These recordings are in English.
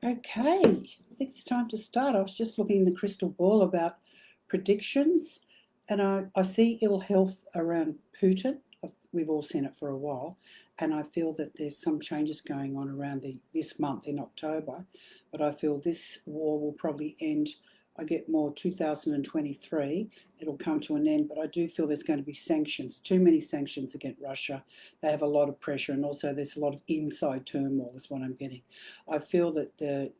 Okay, I think it's time to start. I was just looking in the crystal ball about predictions, and I see ill health around Putin. We've all seen it for a while, and I feel that there's some changes going on around this month in October, but I feel this war will probably end. I get more 2023. It'll come to an end, but I do feel there's going to be sanctions, too many sanctions against Russia. They have a lot of pressure, and also there's a lot of inside turmoil, is what I'm getting. I feel that the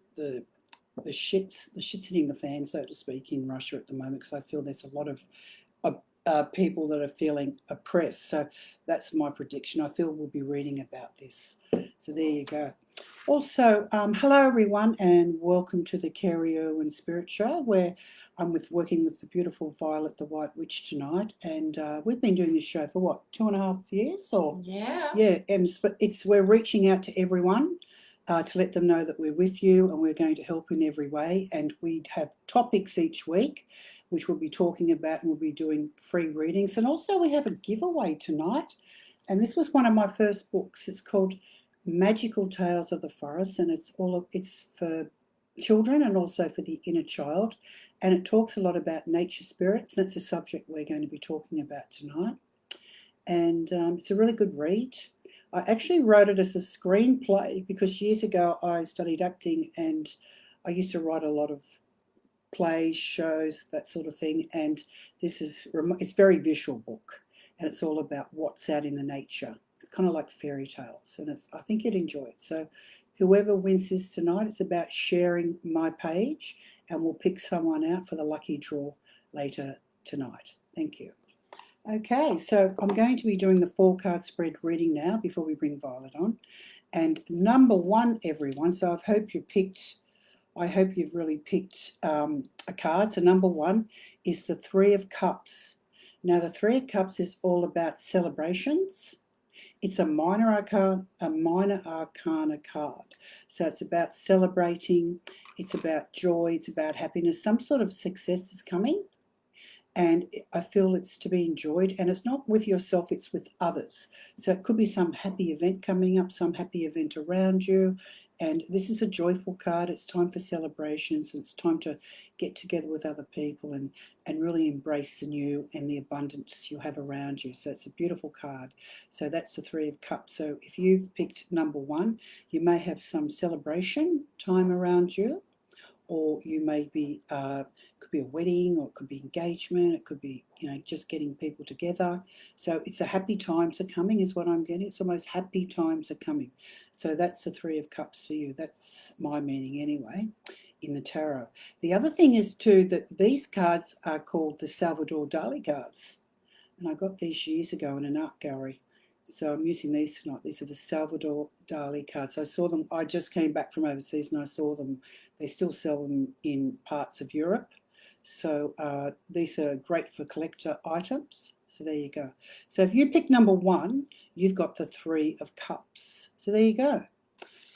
shit's hitting the fan, so to speak, in Russia at the moment, because I feel there's a lot of people that are feeling oppressed. So that's my prediction. I feel we'll be reading about this. So there you go. Also, hello everyone, and welcome to the Kerrie Erwin Spirit Show, where I'm working with the beautiful Violet the White Witch tonight, and we've been doing this show for what, 2.5 years, or Yeah. and we're reaching out to everyone. To let them know that we're with you and we're going to help in every way. And we have topics each week, which we'll be talking about, and we'll be doing free readings. And also, we have a giveaway tonight. And this was one of my first books. It's called Magical Tales of the Forest, and it's for children and also for the inner child. And it talks a lot about nature spirits. That's a subject we're going to be talking about tonight. And it's a really good read. I actually wrote it as a screenplay because years ago I studied acting, and I used to write a lot of plays, shows, that sort of thing. And it's a very visual book, and it's all about what's out in the nature. It's kind of like fairy tales, and I think you'd enjoy it. So whoever wins this tonight, it's about sharing my page, and we'll pick someone out for the lucky draw later tonight. Thank you. Okay, so I'm going to be doing the 4 card spread reading now before we bring Violet on. And number one, everyone, so I hope you've really picked a card. So number one is the 3 of Cups. Now the 3 of Cups is all about celebrations. It's a minor arcana card. So it's about celebrating, it's about joy, it's about happiness. Some sort of success is coming, and I feel it's to be enjoyed, and it's not with yourself, it's with others. So it could be some happy event coming up, some happy event around you, and this is a joyful card. It's time for celebrations, and it's time to get together with other people and really embrace the new and the abundance you have around you. So it's a beautiful card. So that's the 3 of Cups. So if you picked number one, you may have some celebration time around you, or you may be could be a wedding, or it could be engagement, it could be just getting people together. So it's a happy times are coming is what I'm getting. It's almost happy times are coming. So that's the 3 of Cups for you. That's my meaning anyway in the tarot. The other thing is too that these cards are called the Salvador Dali cards, and I got these years ago in an art gallery. So I'm using these tonight. These are the Salvador Dali cards. I saw them. I just came back from overseas and I saw them. They still sell them in parts of Europe. So these are great for collector items. So there you go. So if you pick number one, you've got the 3 of Cups. So there you go.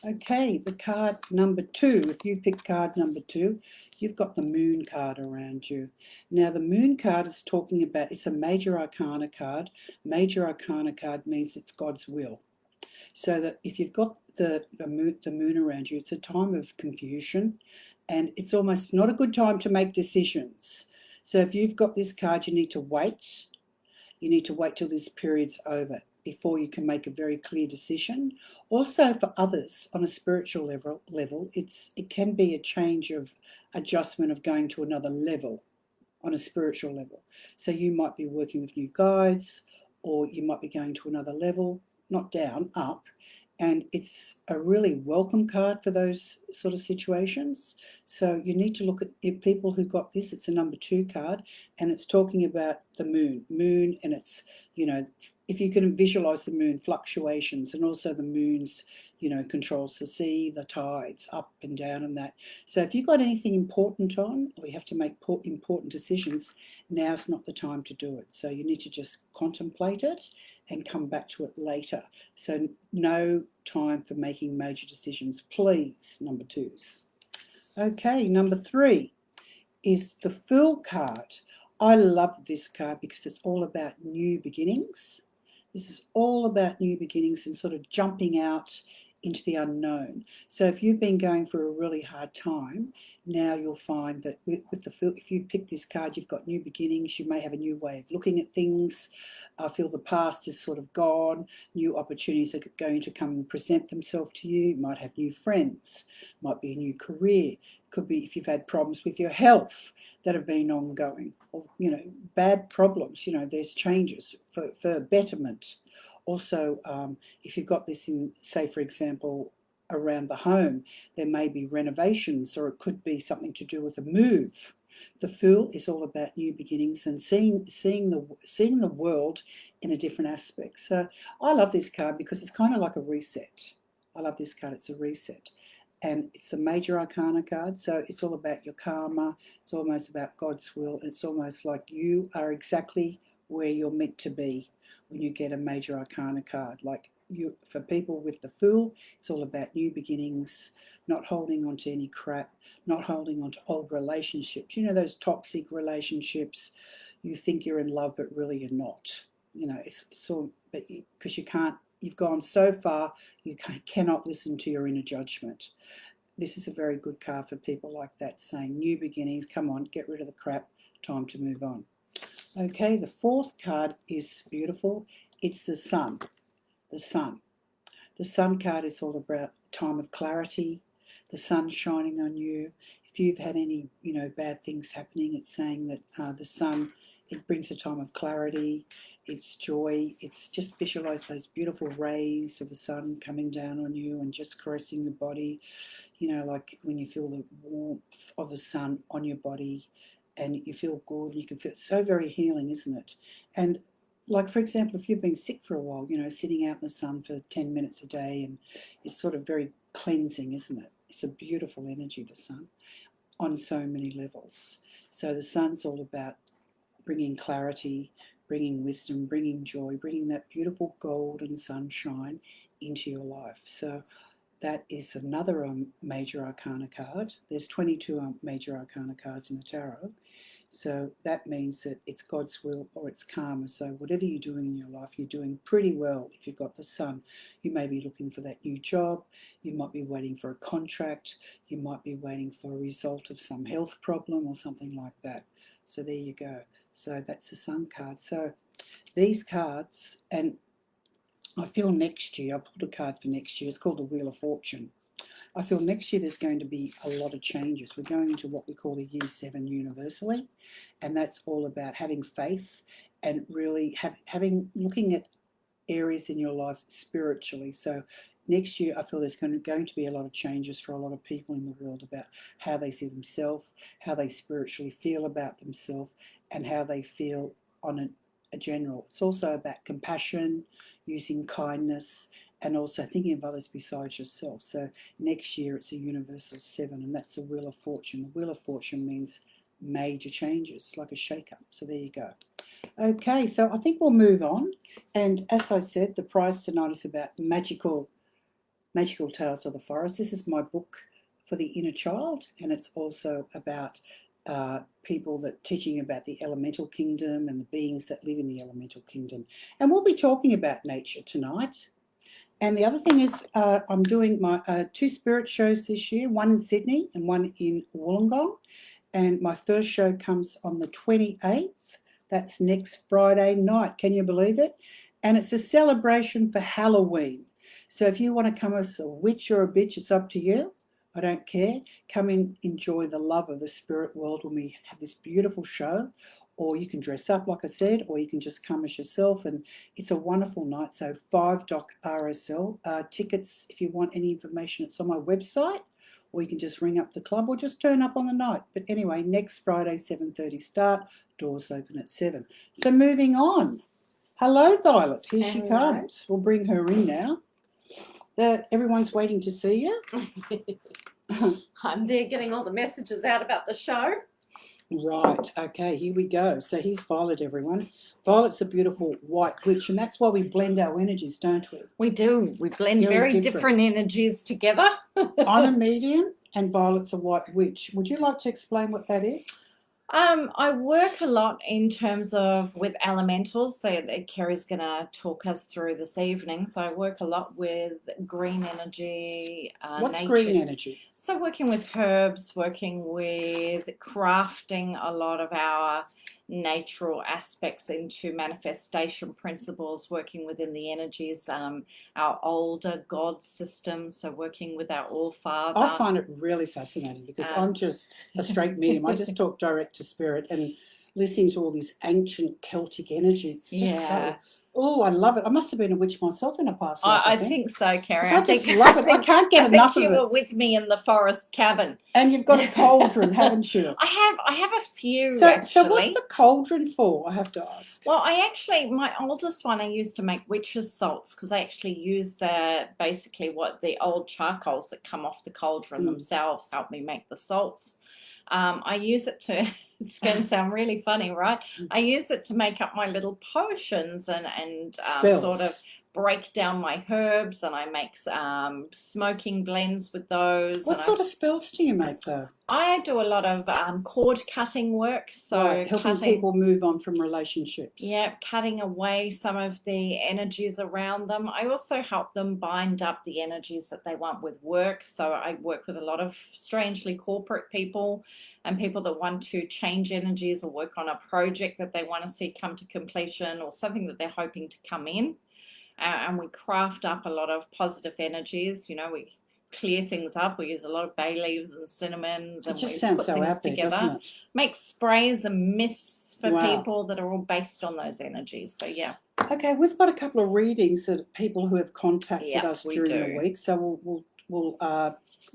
Okay, the card number two. If you pick card number two, you've got the Moon card around you. Now, the Moon card is talking about, it's a major arcana card. Major arcana card means it's God's will. So that if you've got the moon around you, it's a time of confusion, and it's almost not a good time to make decisions. So if you've got this card, you need to wait. You need to wait till this period's over before you can make a very clear decision. Also, for others on a spiritual level, it can be a change of adjustment of going to another level on a spiritual level. So you might be working with new guides, or you might be going to another level, not down, up. And it's a really welcome card for those sort of situations. So you need to look at people who got this. It's a number 2 card, and it's talking about the moon, and it's, if you can visualize the moon fluctuations, and also the moon's, controls the sea, the tides, up and down, and that. So if you've got anything important on, or you have to make important decisions, now's not the time to do it. So you need to just contemplate it and come back to it later. So no time for making major decisions, please, number 2s. Okay, number 3 is the Fool card. I love this card because it's all about new beginnings. This is all about new beginnings and sort of jumping out into the unknown. So if you've been going through a really hard time, now you'll find that with the Fool, if you pick this card, you've got new beginnings. You may have a new way of looking at things. I feel the past is sort of gone. New opportunities are going to come and present themselves to you. You might have new friends, might be a new career. Could be if you've had problems with your health that have been ongoing, or bad problems. There's changes for betterment. Also, if you've got this in, say, for example, around the home, there may be renovations, or it could be something to do with a move. The Fool is all about new beginnings and seeing the world in a different aspect. So I love this card because it's kind of like a reset. I love this card. It's a reset. And it's a major arcana card, so it's all about your karma. It's almost about God's will. It's almost like you are exactly where you're meant to be when you get a major arcana card. Like for people with the Fool, it's all about new beginnings, not holding on to any crap, not holding on to old relationships. Those toxic relationships. You think you're in love, but really you're not. It's all, but because you can't. You've gone so far, you cannot listen to your inner judgment. This is a very good card for people like that, saying new beginnings, come on, get rid of the crap, time to move on. Okay, the fourth card is beautiful. It's the Sun. The Sun. The Sun card is all about time of clarity, the sun shining on you. If you've had any, bad things happening, it's saying that the sun, it brings a time of clarity, it's joy. It's just visualize those beautiful rays of the sun coming down on you and just caressing your body, like when you feel the warmth of the sun on your body and you feel good, you can feel it's so very healing, isn't it? And like, for example, if you've been sick for a while, sitting out in the sun for 10 minutes a day, and it's sort of very cleansing, isn't it? It's a beautiful energy, the sun, on so many levels. So the sun's all about bringing clarity, bringing wisdom, bringing joy, bringing that beautiful golden sunshine into your life. So that is another major arcana card. There's 22 major arcana cards in the tarot. So that means that it's God's will or it's karma. So whatever you're doing in your life, you're doing pretty well if you've got the sun. You may be looking for that new job. You might be waiting for a contract. You might be waiting for a result of some health problem or something like that. So there you go. So that's the Sun card. So these cards, and I feel next year, I pulled a card for next year. It's called the Wheel of Fortune. I feel next year there's going to be a lot of changes. We're going into what we call the Year 7 universally, and that's all about having faith and really looking at areas in your life spiritually. So next year I feel there's going to be a lot of changes for a lot of people in the world about how they see themselves, how they spiritually feel about themselves, and how they feel on a general. It's also about compassion, using kindness, and also thinking of others besides yourself. So next year it's a universal 7, and that's the Wheel of Fortune. The Wheel of Fortune means major changes, like a shake-up. So there you go. Okay, so I think we'll move on. And as I said, the prize tonight is about magical tales of the forest. This is my book for the inner child, and it's also about people that teaching about the elemental kingdom and the beings that live in the elemental kingdom. And we'll be talking about nature tonight. And the other thing is I'm doing my 2 spirit shows this year, one in Sydney and one in Wollongong. And my first show comes on the 28th. That's next Friday night. Can you believe it? And it's a celebration for Halloween. So if you want to come as a witch or a bitch, it's up to you. I don't care. Come and enjoy the love of the spirit world when we have this beautiful show. Or you can dress up, like I said, or you can just come as yourself. And it's a wonderful night. So 5.RSL. Tickets, if you want any information, it's on my website. Or you can just ring up the club or just turn up on the night. But anyway, next Friday, 7:30 start. Doors open at 7. So moving on. Hello, Violet. Here she comes. We'll bring her in now. Everyone's waiting to see you. I'm there getting all the messages out about the show. Right. Okay, here we go. So here's Violet, everyone. Violet's a beautiful white witch, and that's why we blend our energies, don't we? We do. We blend very different energies together. I'm a medium, and Violet's a white witch. Would you like to explain what that is? I work a lot in terms of with elementals that Kerry's going to talk us through this evening. So I work a lot with green energy, What's nature. green energy? So working with herbs, working with crafting a lot of our natural aspects into manifestation principles, working within the energies, our older God system. So working with our All Father. I find it really fascinating because I'm just a straight medium. I just talk direct to spirit and listening to all this ancient Celtic energy. It's just so, oh, I love it. I must have been a witch myself in a past life. I think so, Kerrie. I just love it. I can't get enough of it. You were with me in the forest cabin. And you've got a cauldron, haven't you? I have a few, so, actually. So what's the cauldron for, I have to ask? Well, my oldest one I used to make witches' salts because I actually use basically what the old charcoals that come off the cauldron themselves help me make the salts. I use it to, it's going to sound really funny, right? I use it to make up my little potions and sort of break down my herbs, and I make smoking blends with those. What sort of spells do you make, though? I do a lot of cord cutting work, so helping people move on from relationships. Yeah, cutting away some of the energies around them. I also help them bind up the energies that they want with work. So I work with a lot of strangely corporate people and people that want to change energies or work on a project that they want to see come to completion or something that they're hoping to come in. And we craft up a lot of positive energies. You know, we clear things up. We use a lot of bay leaves and cinnamons. And it just sounds so out there, doesn't it? Make sprays and mists for people that are all based on those energies. So, yeah. Okay, we've got a couple of readings that people who have contacted us during the week. So we'll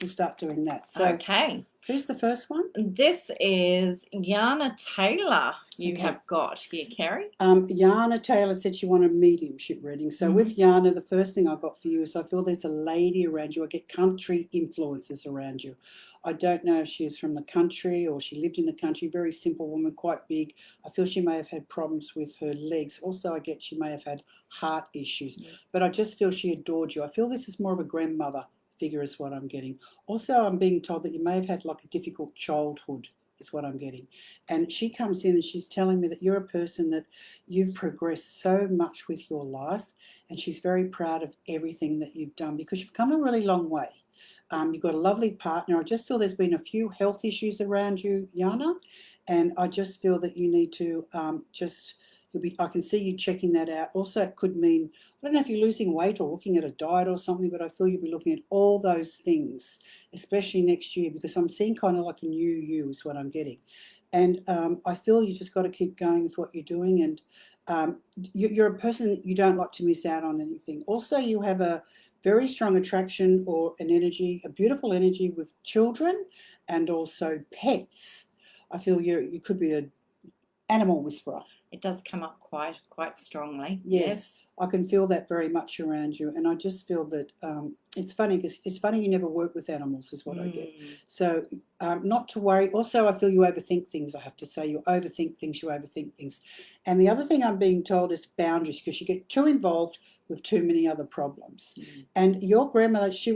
start doing that. So, okay. Who's the first one? This is Yana Taylor. You have got here, Kerrie. Yana Taylor said she wanted a mediumship reading. So with Yana, the first thing I got for you is I feel there's a lady around you. I get country influences around you. I don't know if she's from the country or she lived in the country. Very simple woman, quite big. I feel she may have had problems with her legs. Also, I get she may have had heart issues. But I just feel she adored you. I feel this is more of a grandmother figure is what I'm getting. Also, I'm being told that you may have had like a difficult childhood is what I'm getting. And she comes in and she's telling me that you're a person that you've progressed so much with your life, and she's very proud of everything that you've done because you've come a really long way. You've got a lovely partner. I just feel there's been a few health issues around you, Yana, and I just feel that you need to I can see you checking that out. Also, it could mean, I don't know if you're losing weight or looking at a diet or something, but I feel you'll be looking at all those things, especially next year, because I'm seeing kind of like a new you is what I'm getting. And I feel you just got to keep going with what you're doing. And you're a person, you don't like to miss out on anything. Also, you have a very strong attraction or an energy, a beautiful energy with children and also pets. I feel you could be an animal whisperer. It does come up quite strongly. Yes, I can feel that very much around you, and I just feel that it's funny because it's funny you never work with animals is what I get. So not to worry. Also, I feel you overthink things. I have to say you overthink things. And the other thing I'm being told is boundaries, because you get too involved with too many other problems. And your grandmother, she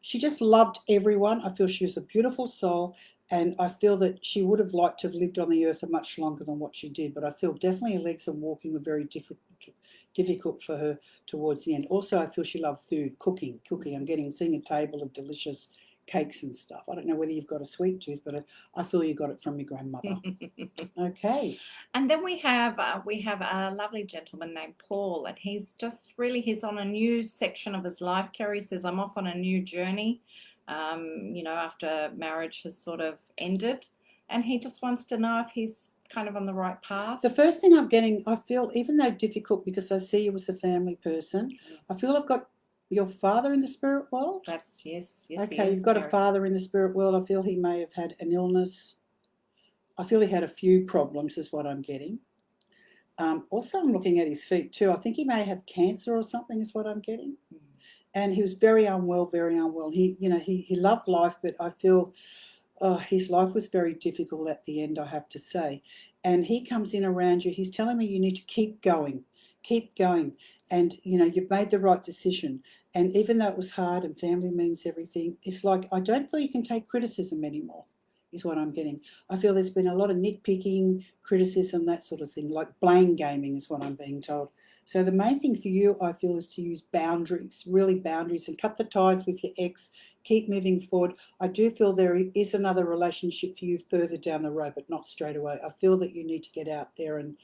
just loved everyone. I feel she was a beautiful soul. And I feel that she would have liked to have lived on the earth much longer than what she did. But I feel definitely her legs and walking were very difficult for her towards the end. Also, I feel she loved food, cooking. I'm seeing a table of delicious cakes and stuff. I don't know whether you've got a sweet tooth, but I feel you got it from your grandmother. Okay. And then we have a lovely gentleman named Paul, and he's on a new section of his life. Kerrie says, I'm off on a new journey. After marriage has sort of ended, and he just wants to know if he's kind of on the right path. The first thing I'm getting, I feel, even though difficult, because I see you as a family person, I feel I've got your father in the spirit world. Yes. Okay, you've got a father in the spirit world. I feel he may have had an illness. I feel he had a few problems is what I'm getting. Also, I'm looking at his feet too. I think he may have cancer or something is what I'm getting. And he was very unwell. He loved life, but I feel his life was very difficult at the end, I have to say. And he comes in around you. He's telling me you need to keep going. And, you've made the right decision. And even though it was hard and family means everything, it's like I don't feel you can take criticism anymore. is what I'm getting. I feel there's been a lot of nitpicking, criticism, that sort of thing, like blame gaming is what I'm being told. So the main thing for you, I feel, is to use boundaries, really boundaries, and cut the ties with your ex, keep moving forward. I do feel there is another relationship for you further down the road, but not straight away. I feel that you need to get out there and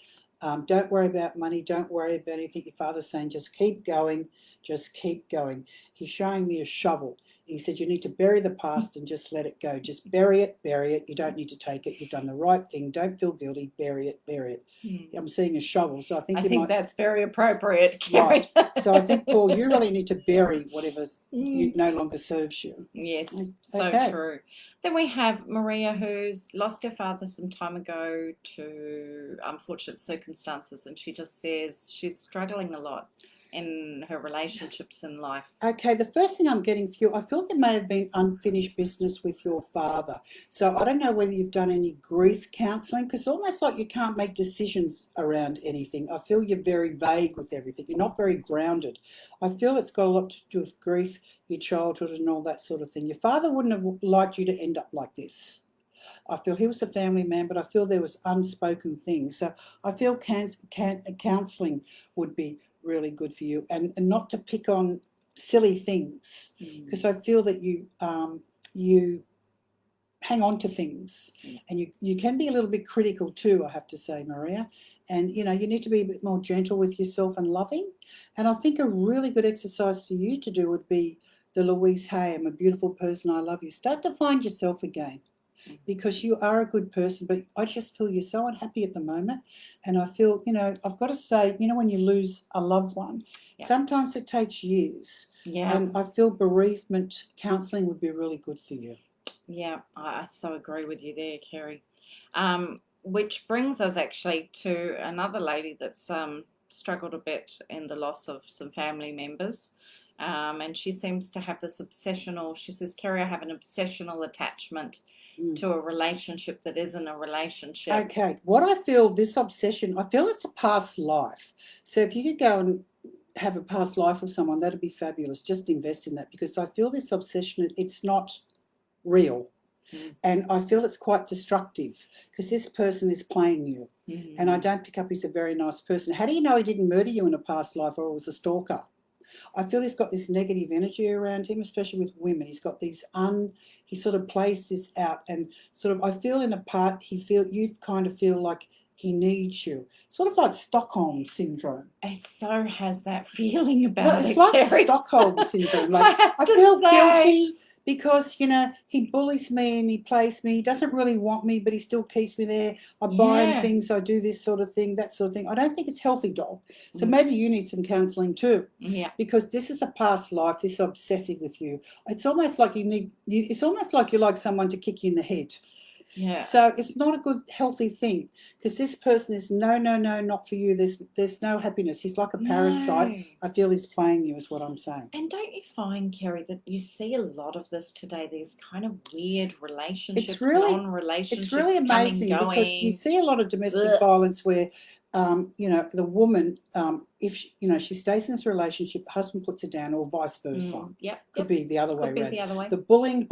don't worry about money. Don't worry about anything. Your father's saying just keep going, just keep going. He's showing me a shovel. He said you need to bury the past and just let it go. Just bury it, bury it. You don't need to take it. You've done the right thing. Don't feel guilty. Bury it, bury it. I'm seeing a shovel, so I think that's very appropriate, Kerrie. Right. So I think, Paul, you really need to bury whatever no longer serves you. Yes, Okay. so true. Then we have Maria, who's lost her father some time ago to unfortunate circumstances, and she just says she's struggling a lot in her relationships in life. Okay, the first thing I'm getting for you, I feel there may have been unfinished business with your father. So I don't know whether you've done any grief counselling, because it's almost like you can't make decisions around anything. I feel you're very vague with everything. You're not very grounded. I feel it's got a lot to do with grief, your childhood and all that sort of thing. Your father wouldn't have liked you to end up like this. I feel he was a family man, but I feel there was unspoken things. So I feel counselling would be really good for you, and not to pick on silly things, because I feel that you hang on to things, and you can be a little bit critical too, I have to say, Maria. And you need to be a bit more gentle with yourself and loving. And I think a really good exercise for you to do would be the Louise Hay, I'm a beautiful person, I love you. Start to find yourself again, because you are a good person, but I just feel you're so unhappy at the moment. And I feel, I've got to say, when you lose a loved one, sometimes it takes years. Yeah. And I feel bereavement counselling would be really good for you. Yeah, I so agree with you there, Kerrie. Which brings us actually to another lady that's struggled a bit in the loss of some family members. And she seems to have this she says, Kerrie, I have an obsessional attachment to a relationship that isn't a relationship. Okay, what I feel, this obsession, I feel it's a past life. So if you could go and have a past life with someone, that'd be fabulous. Just invest in that, because I feel this obsession, it's not real. And I feel it's quite destructive, because this person is playing you. And I don't pick up he's a very nice person. How do you know he didn't murder you in a past life, or was a stalker? I feel he's got this negative energy around him, especially with women. He's got these he sort of plays this out, and sort of I feel in a part you kind of feel like he needs you, sort of like Stockholm syndrome. It so has that feeling about It's it, like Kerrie. Stockholm syndrome. Like I feel guilty because he bullies me and he plays me. He doesn't really want me, but he still keeps me there. I buy him things. I do this sort of thing, that sort of thing. I don't think it's healthy, doll. So maybe you need some counselling too. Yeah. Because this is a past life. This is obsessive with you. It's almost like it's almost like you like someone to kick you in the head. Yeah. So it's not a good, healthy thing, because this person is no, not for you. There's no happiness. He's like a parasite. No. I feel he's playing you, is what I'm saying. And don't you find, Kerrie, that you see a lot of this today? These kind of weird relationships, non-relationships. It's really amazing, because you see a lot of domestic violence where, the woman, if she stays in this relationship, the husband puts her down, or vice versa. Could be the other way around. The bullying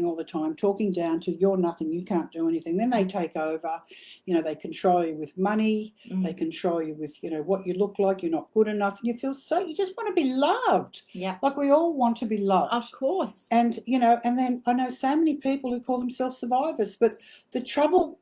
all the time, talking down to you're nothing, you can't do anything. Then they take over. They control you with money. They control you with what you look like. You're not good enough, and you just want to be loved. Yeah, like we all want to be loved, of course. And and then I know so many people who call themselves survivors, but the trouble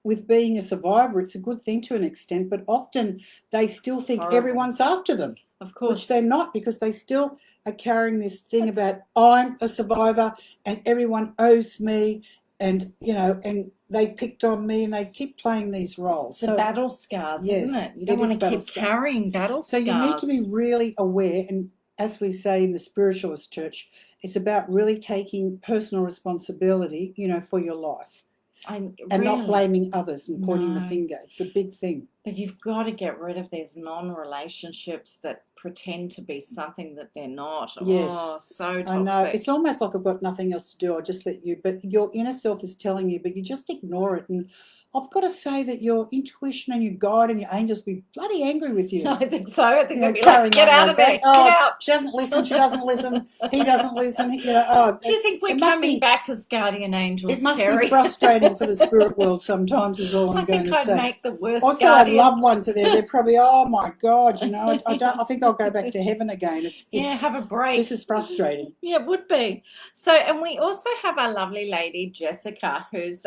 with being a survivor, it's a good thing to an extent, but often they still think everyone's after them. Of course. Which they're not, because they still are carrying this thing about I'm a survivor and everyone owes me, and and they picked on me, and they keep playing these roles. The battle scars, isn't it? You don't want to keep carrying battle scars. So you need to be really aware, and as we say in the spiritualist church, it's about really taking personal responsibility, for your life. And not blaming others and pointing the finger. It's a big thing. But you've got to get rid of these non-relationships that pretend to be something that they're not. Yes, Oh, so I know. It's toxic. almost like I've got nothing else to do. I'll just let you, but your inner self is telling you, but you just ignore it. And I've got to say that your intuition and your guide and your angels be bloody angry with you. I think so. I think You know, they'd be like, carrying get on out like of that. there, get Oh, out. she doesn't listen. She doesn't listen. He doesn't listen. You know. Oh, Do you think we're it must coming be. back as guardian It angels, must be Kerrie? frustrating for the spirit world sometimes. Is all I I'm going think to I'd say. make the worst Also, I'd guardian. loved ones are there. They're probably, oh my God, you know, I don't. I think I'll go back to heaven again. Yeah, It's. have a break. This is frustrating. Yeah, it would be. So, and we also have our lovely lady Jessica, who's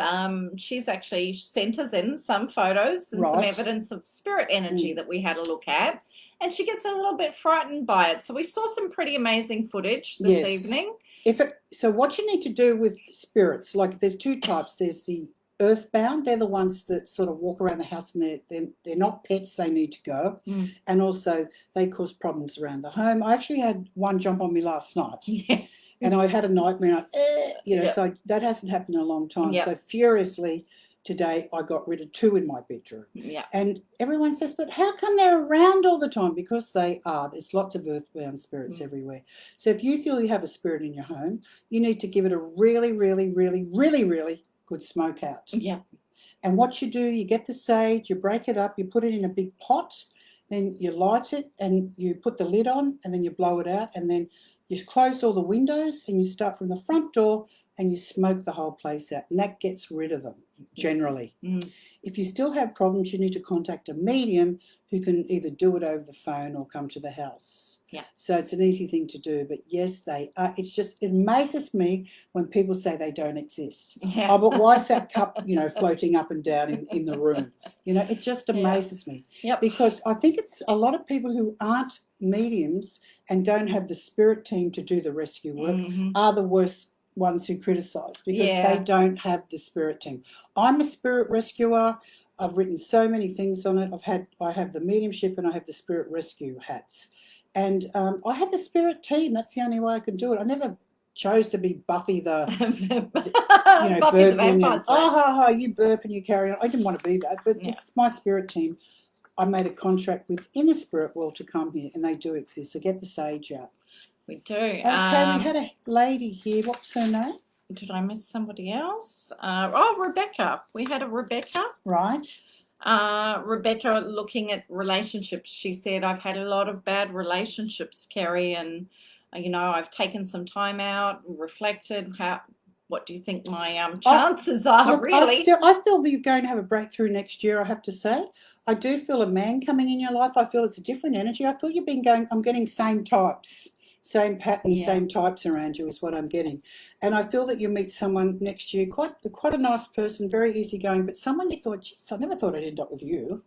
she's actually sent us in some photos and some Right. evidence of spirit energy Mm. that we had a look at, and she gets a little bit frightened by it. So we saw some pretty amazing footage this Yes. evening. So what you need to do with spirits, like there's two types. There's the earthbound. They're the ones that sort of walk around the house and they're not pets. They need to go, and also they cause problems around the home. I actually had one jump on me last night. Yeah. And I had a nightmare, you know, Yeah. so that hasn't happened in a long time. Yeah. So furiously today I got rid of 2 in my bedroom. Yeah. And everyone says, but how come they're around all the time? Because they are. There's lots of earthbound spirits everywhere. So if you feel you have a spirit in your home, you need to give it a really, really, really, really, really good smoke out. Yeah. And what you do, you get the sage, you break it up, you put it in a big pot, then you light it and you put the lid on and then you blow it out and then you close all the windows and you start from the front door and you smoke the whole place out and that gets rid of them generally. If you still have problems, you need to contact a medium who can either do it over the phone or come to the house. Yeah. So it's an easy thing to do, but yes, they are. It's just, it amazes me when people say they don't exist. Yeah. Oh, but why is that cup, you know, floating up and down in the room? You know, it just amazes me. Yep. Because I think it's a lot of people who aren't mediums and don't have the spirit team to do the rescue work are the worst ones who criticize because they don't have the spirit team. I'm a spirit rescuer. I've written so many things on it. I have the mediumship and I have the spirit rescue hats, and I have the spirit team. That's the only way I can do it. I never chose to be Buffy the you know, Buffy the burping Vampire and Slayer. ha, you burp and you carry on. I didn't want to be that, but it's my spirit team. I made a contract with in the spirit world to come here, and they do exist. So get the sage out. We do. Okay, we had a lady here. What was her name? Did I miss somebody else? Oh, Rebecca. We had a Rebecca. Right. Rebecca looking at relationships. She said, I've had a lot of bad relationships, Kerrie, and, you know, I've taken some time out and reflected. What do you think my chances are, look, really? I feel that you're going to have a breakthrough next year, I have to say. I do feel a man coming in your life. I feel it's a different energy. I feel you've been going, I'm getting same types. Same patterns, same types around you is what I'm getting. And I feel that you'll meet someone next year, quite a nice person, very easygoing, but someone you thought, geez, I never thought I'd end up with you.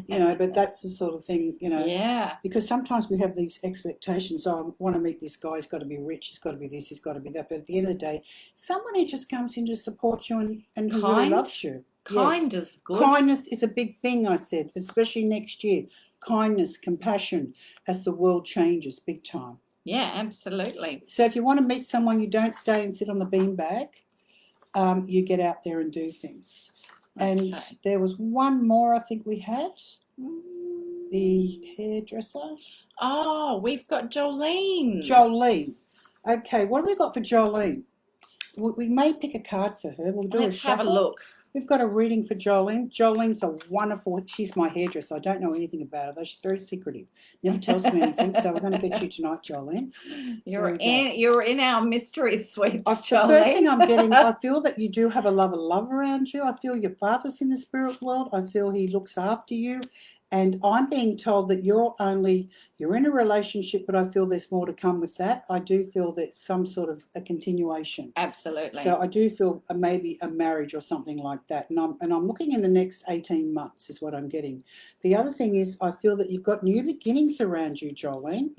You know, but that's the sort of thing, you know. Yeah. Because sometimes we have these expectations, oh, I want to meet this guy, he's got to be rich, he's got to be this, he's got to be that. But at the end of the day, someone who just comes in to support you and who really loves you. Kind is good. Kindness is a big thing, I said, especially next year. Kindness, compassion, as the world changes big time. Yeah, absolutely. So if you want to meet someone, you don't stay and sit on the beanbag. You get out there and do things. Okay. And there was one more I think we had. The hairdresser. Oh, we've got Jolene. Jolene. Okay, what have we got for Jolene? We may pick a card for her. We'll do Let's a shuffle. have a look. We've got a reading for Jolene. Jolene's a wonderful, she's my hairdresser. I don't know anything about her, though. She's very secretive. Never tells me anything, so we're going to get you tonight, Jolene. You're in our mystery suites, Jolene. The first thing I'm getting, I feel that you do have a love around you. I feel your father's in the spirit world. I feel he looks after you. And I'm being told that you're in a relationship, but I feel there's more to come with that. I do feel there's some sort of a continuation. Absolutely. So I do feel maybe a marriage or something like that. And I'm looking in the next 18 months is what I'm getting. The other thing is I feel that you've got new beginnings around you, Jolene.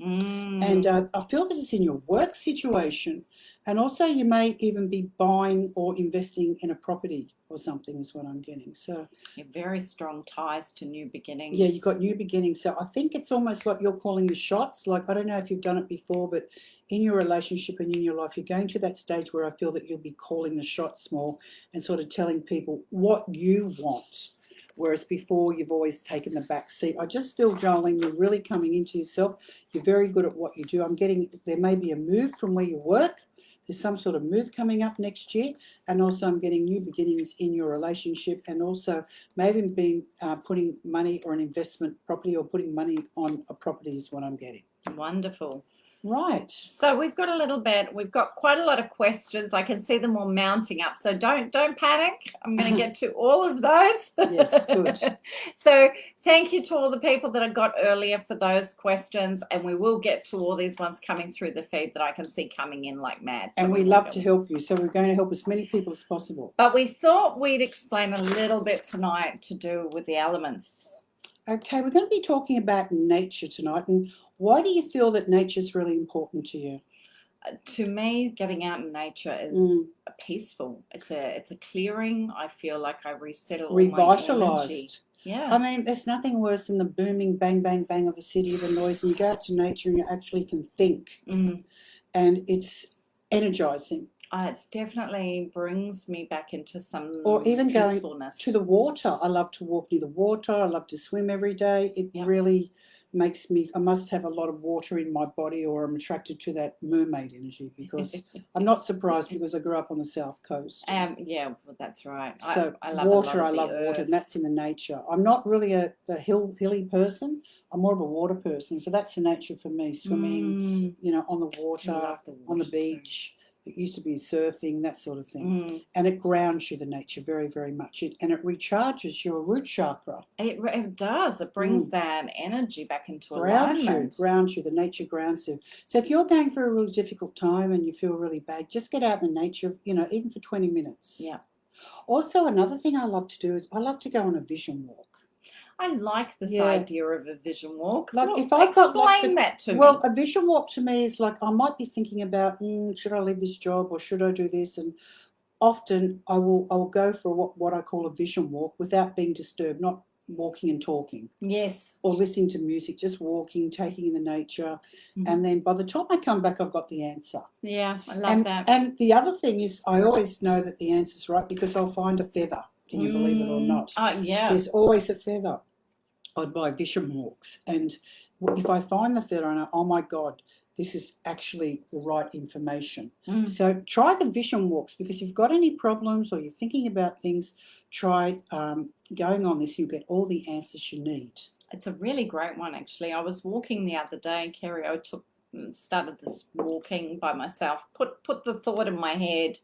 And I feel this is in your work situation. And also you may even be buying or investing in a property or something is what I'm getting. So very strong ties to new beginnings. Yeah, you've got new beginnings. So I think it's almost like you're calling the shots. Like, I don't know if you've done it before, but in your relationship and in your life, you're going to that stage where I feel that you'll be calling the shots more and sort of telling people what you want whereas before you've always taken the back seat. I just feel, Jolene, you're really coming into yourself. You're very good at what you do. I'm getting there may be a move from where you work. There's some sort of move coming up next year, and also I'm getting new beginnings in your relationship, and also maybe being putting money or an investment property or putting money on a property is what I'm getting. Wonderful. Right. So we've got quite a lot of questions. I can see them all mounting up. So don't panic. I'm going to get to all of those. Yes, good. So thank you to all the people that I got earlier for those questions. And we will get to all these ones coming through the feed that I can see coming in like mad. So and we love to help you. So we're going to help as many people as possible. But we thought we'd explain a little bit tonight to do with the elements. Okay, we're going to be talking about nature tonight. And why do you feel that nature is really important to you? To me, getting out in nature is peaceful. It's a clearing. I feel like I resettle, revitalized. Yeah. I mean, there's nothing worse than the booming bang, bang, bang of the city, the noise, and you go out to nature and you actually can think. And it's energizing. It definitely brings me back into some or even peacefulness. Going to the water. I love to walk near the water. I love to swim every day. It really makes me, I must have a lot of water in my body, or I'm attracted to that mermaid energy, because I'm not surprised because I grew up on the south coast. Yeah, well, that's right. So I love water, I love water, and that's in the nature. I'm not really a hilly person. I'm more of a water person. So that's the nature for me, swimming, on the water, on the beach. Too. It used to be surfing, that sort of thing. And it grounds you, the nature, very, very much. And it recharges your root chakra. It does. It brings that energy back into alignment. Grounds you. The nature grounds you. So if you're going through a really difficult time and you feel really bad, just get out in the nature, even for 20 minutes. Yeah. Also, another thing I love to do is I love to go on a vision walk. I like this idea of a vision walk. Like if I've got explain that to me. Well, a vision walk to me is like I might be thinking about should I leave this job or should I do this, and often I will go for what I call a vision walk without being disturbed, not walking and talking. Yes. Or listening to music, just walking, taking in the nature, and then by the time I come back, I've got the answer. Yeah, I love that. And the other thing is, I always know that the answer's right because I'll find a feather. Can you believe it or not? Yeah. There's always a feather on my vision walks, and if I find the feather, I know, oh my God, this is actually the right information. So try the vision walks, because if you've got any problems or you're thinking about things, try going on this. You'll get all the answers you need. It's a really great one, actually. I was walking the other day, Kerrie. I started this walking by myself, put the thought in my head,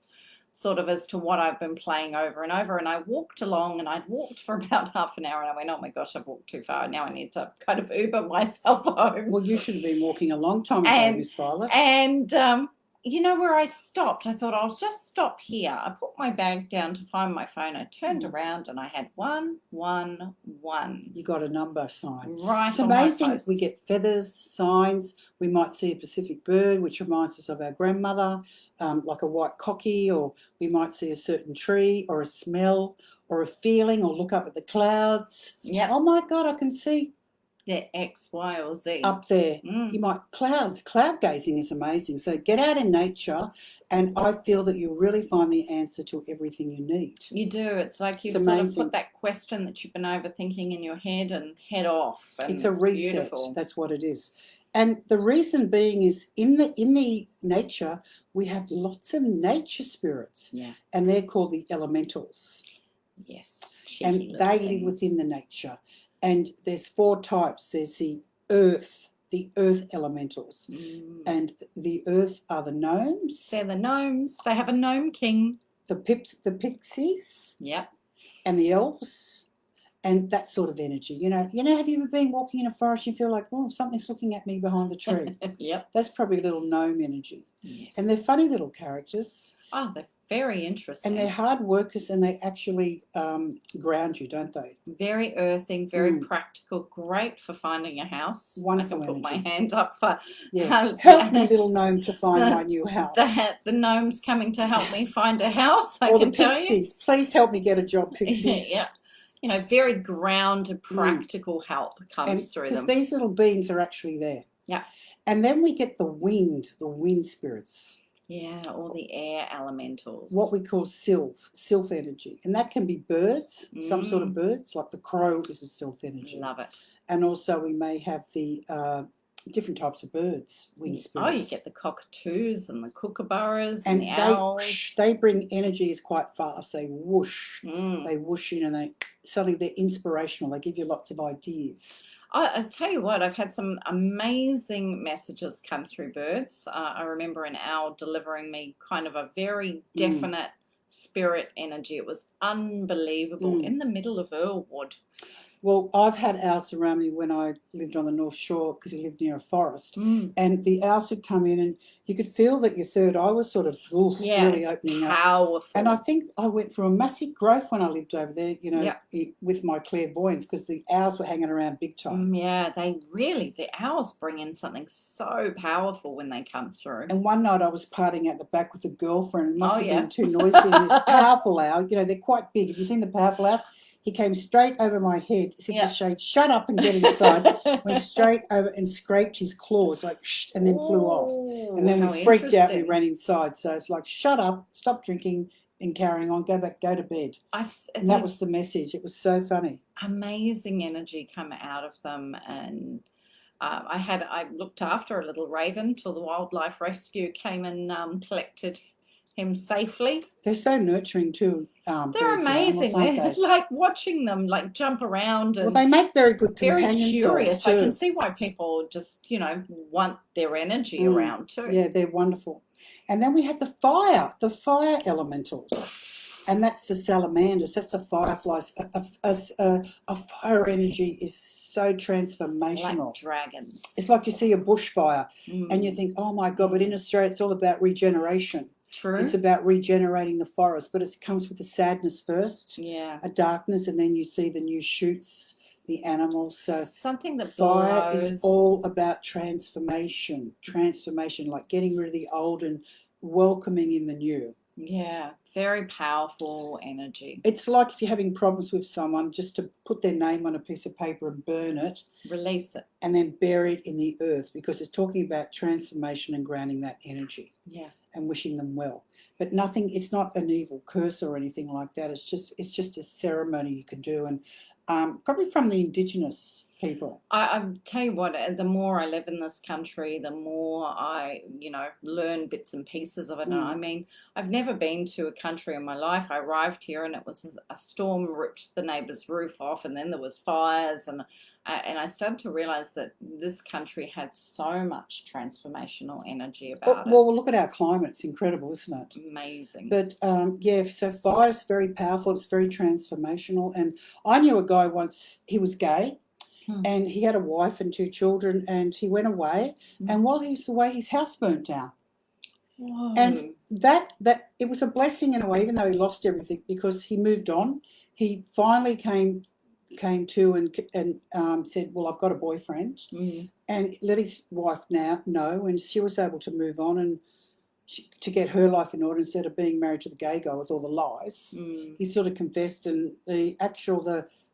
sort of as to what I've been playing over and over. And I walked along, and I'd walked for about half an hour, and I went, oh my gosh, I've walked too far. Now I need to kind of Uber myself home. Well, you should have been walking a long time ago, Miss Violet. And where I stopped, I thought I'll just stop here. I put my bag down to find my phone. I turned around and I had 111. You got a number sign. Right. It's amazing. We get feathers, signs. We might see a Pacific bird, which reminds us of our grandmother, like a white cocky, or we might see a certain tree or a smell or a feeling, or look up at the clouds. Yeah. Oh my God, I can see X, Y, or Z up there. You might cloud gazing is amazing. So get out in nature, and I feel that you'll really find the answer to everything you need. You do. It's like you've sort of put that question that you've been overthinking in your head and head off. And it's a reset. Beautiful. That's what it is. And the reason being is in the nature we have lots of nature spirits. Yeah. And they're called the elementals. Yes. And they live within the nature. And there's 4 types. There's the earth elementals. And the earth are the gnomes. They're the gnomes. They have a gnome king. The pixies. Yep. And the elves. And that sort of energy. Have you ever been walking in a forest and you feel like, oh, something's looking at me behind the tree? Yep. That's probably a little gnome energy. Yes. And they're funny little characters. Oh, they're very interesting. And they're hard workers, and they actually ground you, don't they? Very earthing, very practical, great for finding a house. Wonderful I can put energy. my hand up for help me, little gnome, to find my new house. The gnomes coming to help me find a house. Or the pixies. Please help me get a job, pixies. Yeah. Very grounded, practical help comes through them. Because these little beings are actually there. Yeah. And then we get the wind spirits. Yeah, all the air elementals. what we call sylph energy. And that can be birds, some sort of birds, like the crow is a sylph energy. Love it. And also we may have the different types of birds, winged spirits. Oh, you get the cockatoos and the kookaburras and the And owls. they bring energies quite fast. They whoosh in, and suddenly they're inspirational. They give you lots of ideas. I tell you what, I've had some amazing messages come through birds. I remember an owl delivering me kind of a very definite spirit energy. It was unbelievable in the middle of Earlwood. Well, I've had owls around me when I lived on the North Shore because we lived near a forest, and the owls would come in, and you could feel that your third eye was sort of really opening powerful. up. And I think I went through a massive growth when I lived over there, you know, with my clairvoyance, because the owls were hanging around big time. Yeah, the owls bring in something so powerful when they come through. And one night I was partying out the back with a girlfriend. It must have been too noisy. And this powerful owl, you know, they're quite big. Have you seen the powerful owls? He came straight over my head, said to Shade, shut up and get inside. Went straight over and scraped his claws, like, shh, and then flew off. And then we freaked out, we ran inside. So it's like, shut up, stop drinking and carrying on, go to bed. And that was the message. It was so funny. Amazing energy come out of them. And I looked after a little raven till the wildlife rescue came and collected him safely. They're so nurturing too. They're amazing. It's like watching them like jump around. And well, they make very good companions. Very curious. I can see why people just, you know, want their energy around too. Yeah, they're wonderful. And then we have the fire elementals. And that's the salamanders. That's the fireflies. A fire energy is so transformational. Like dragons. It's like you see a bushfire and you think, oh my God, but in Australia it's all about regeneration. True. It's about regenerating the forest, but it comes with a sadness first, a darkness, and then you see the new shoots, the animals. So something that fire is all about transformation, like getting rid of the old and welcoming in the new. Yeah, very powerful energy. It's like if you're having problems with someone, just to put their name on a piece of paper and burn it. Release it. And then bury it in the earth, because it's talking about transformation and grounding that energy. Yeah. And wishing them well. But nothing, it's not an evil curse or anything like that. It's just a ceremony you can do. And probably from the Indigenous people. I tell you what, the more I live in this country, the more I, you know, learn bits and pieces of it. And I mean, I've never been to a country in my life. I arrived here and it was a storm ripped the neighbour's roof off, and then there was fires, and I started to realise that this country had so much transformational energy about it. Well, look at our climate. It's incredible, isn't it? Amazing. But, yeah, so fire is very powerful. It's very transformational. And I knew a guy once, he was gay, and he had a wife and 2 children, and he went away. And while he was away, his house burnt down. Whoa. And that it was a blessing in a way, even though he lost everything, because he moved on. He finally came to and said, well, I've got a boyfriend, and let his wife know, and she was able to move on and to get her life in order instead of being married to the gay guy with all the lies. He sort of confessed, and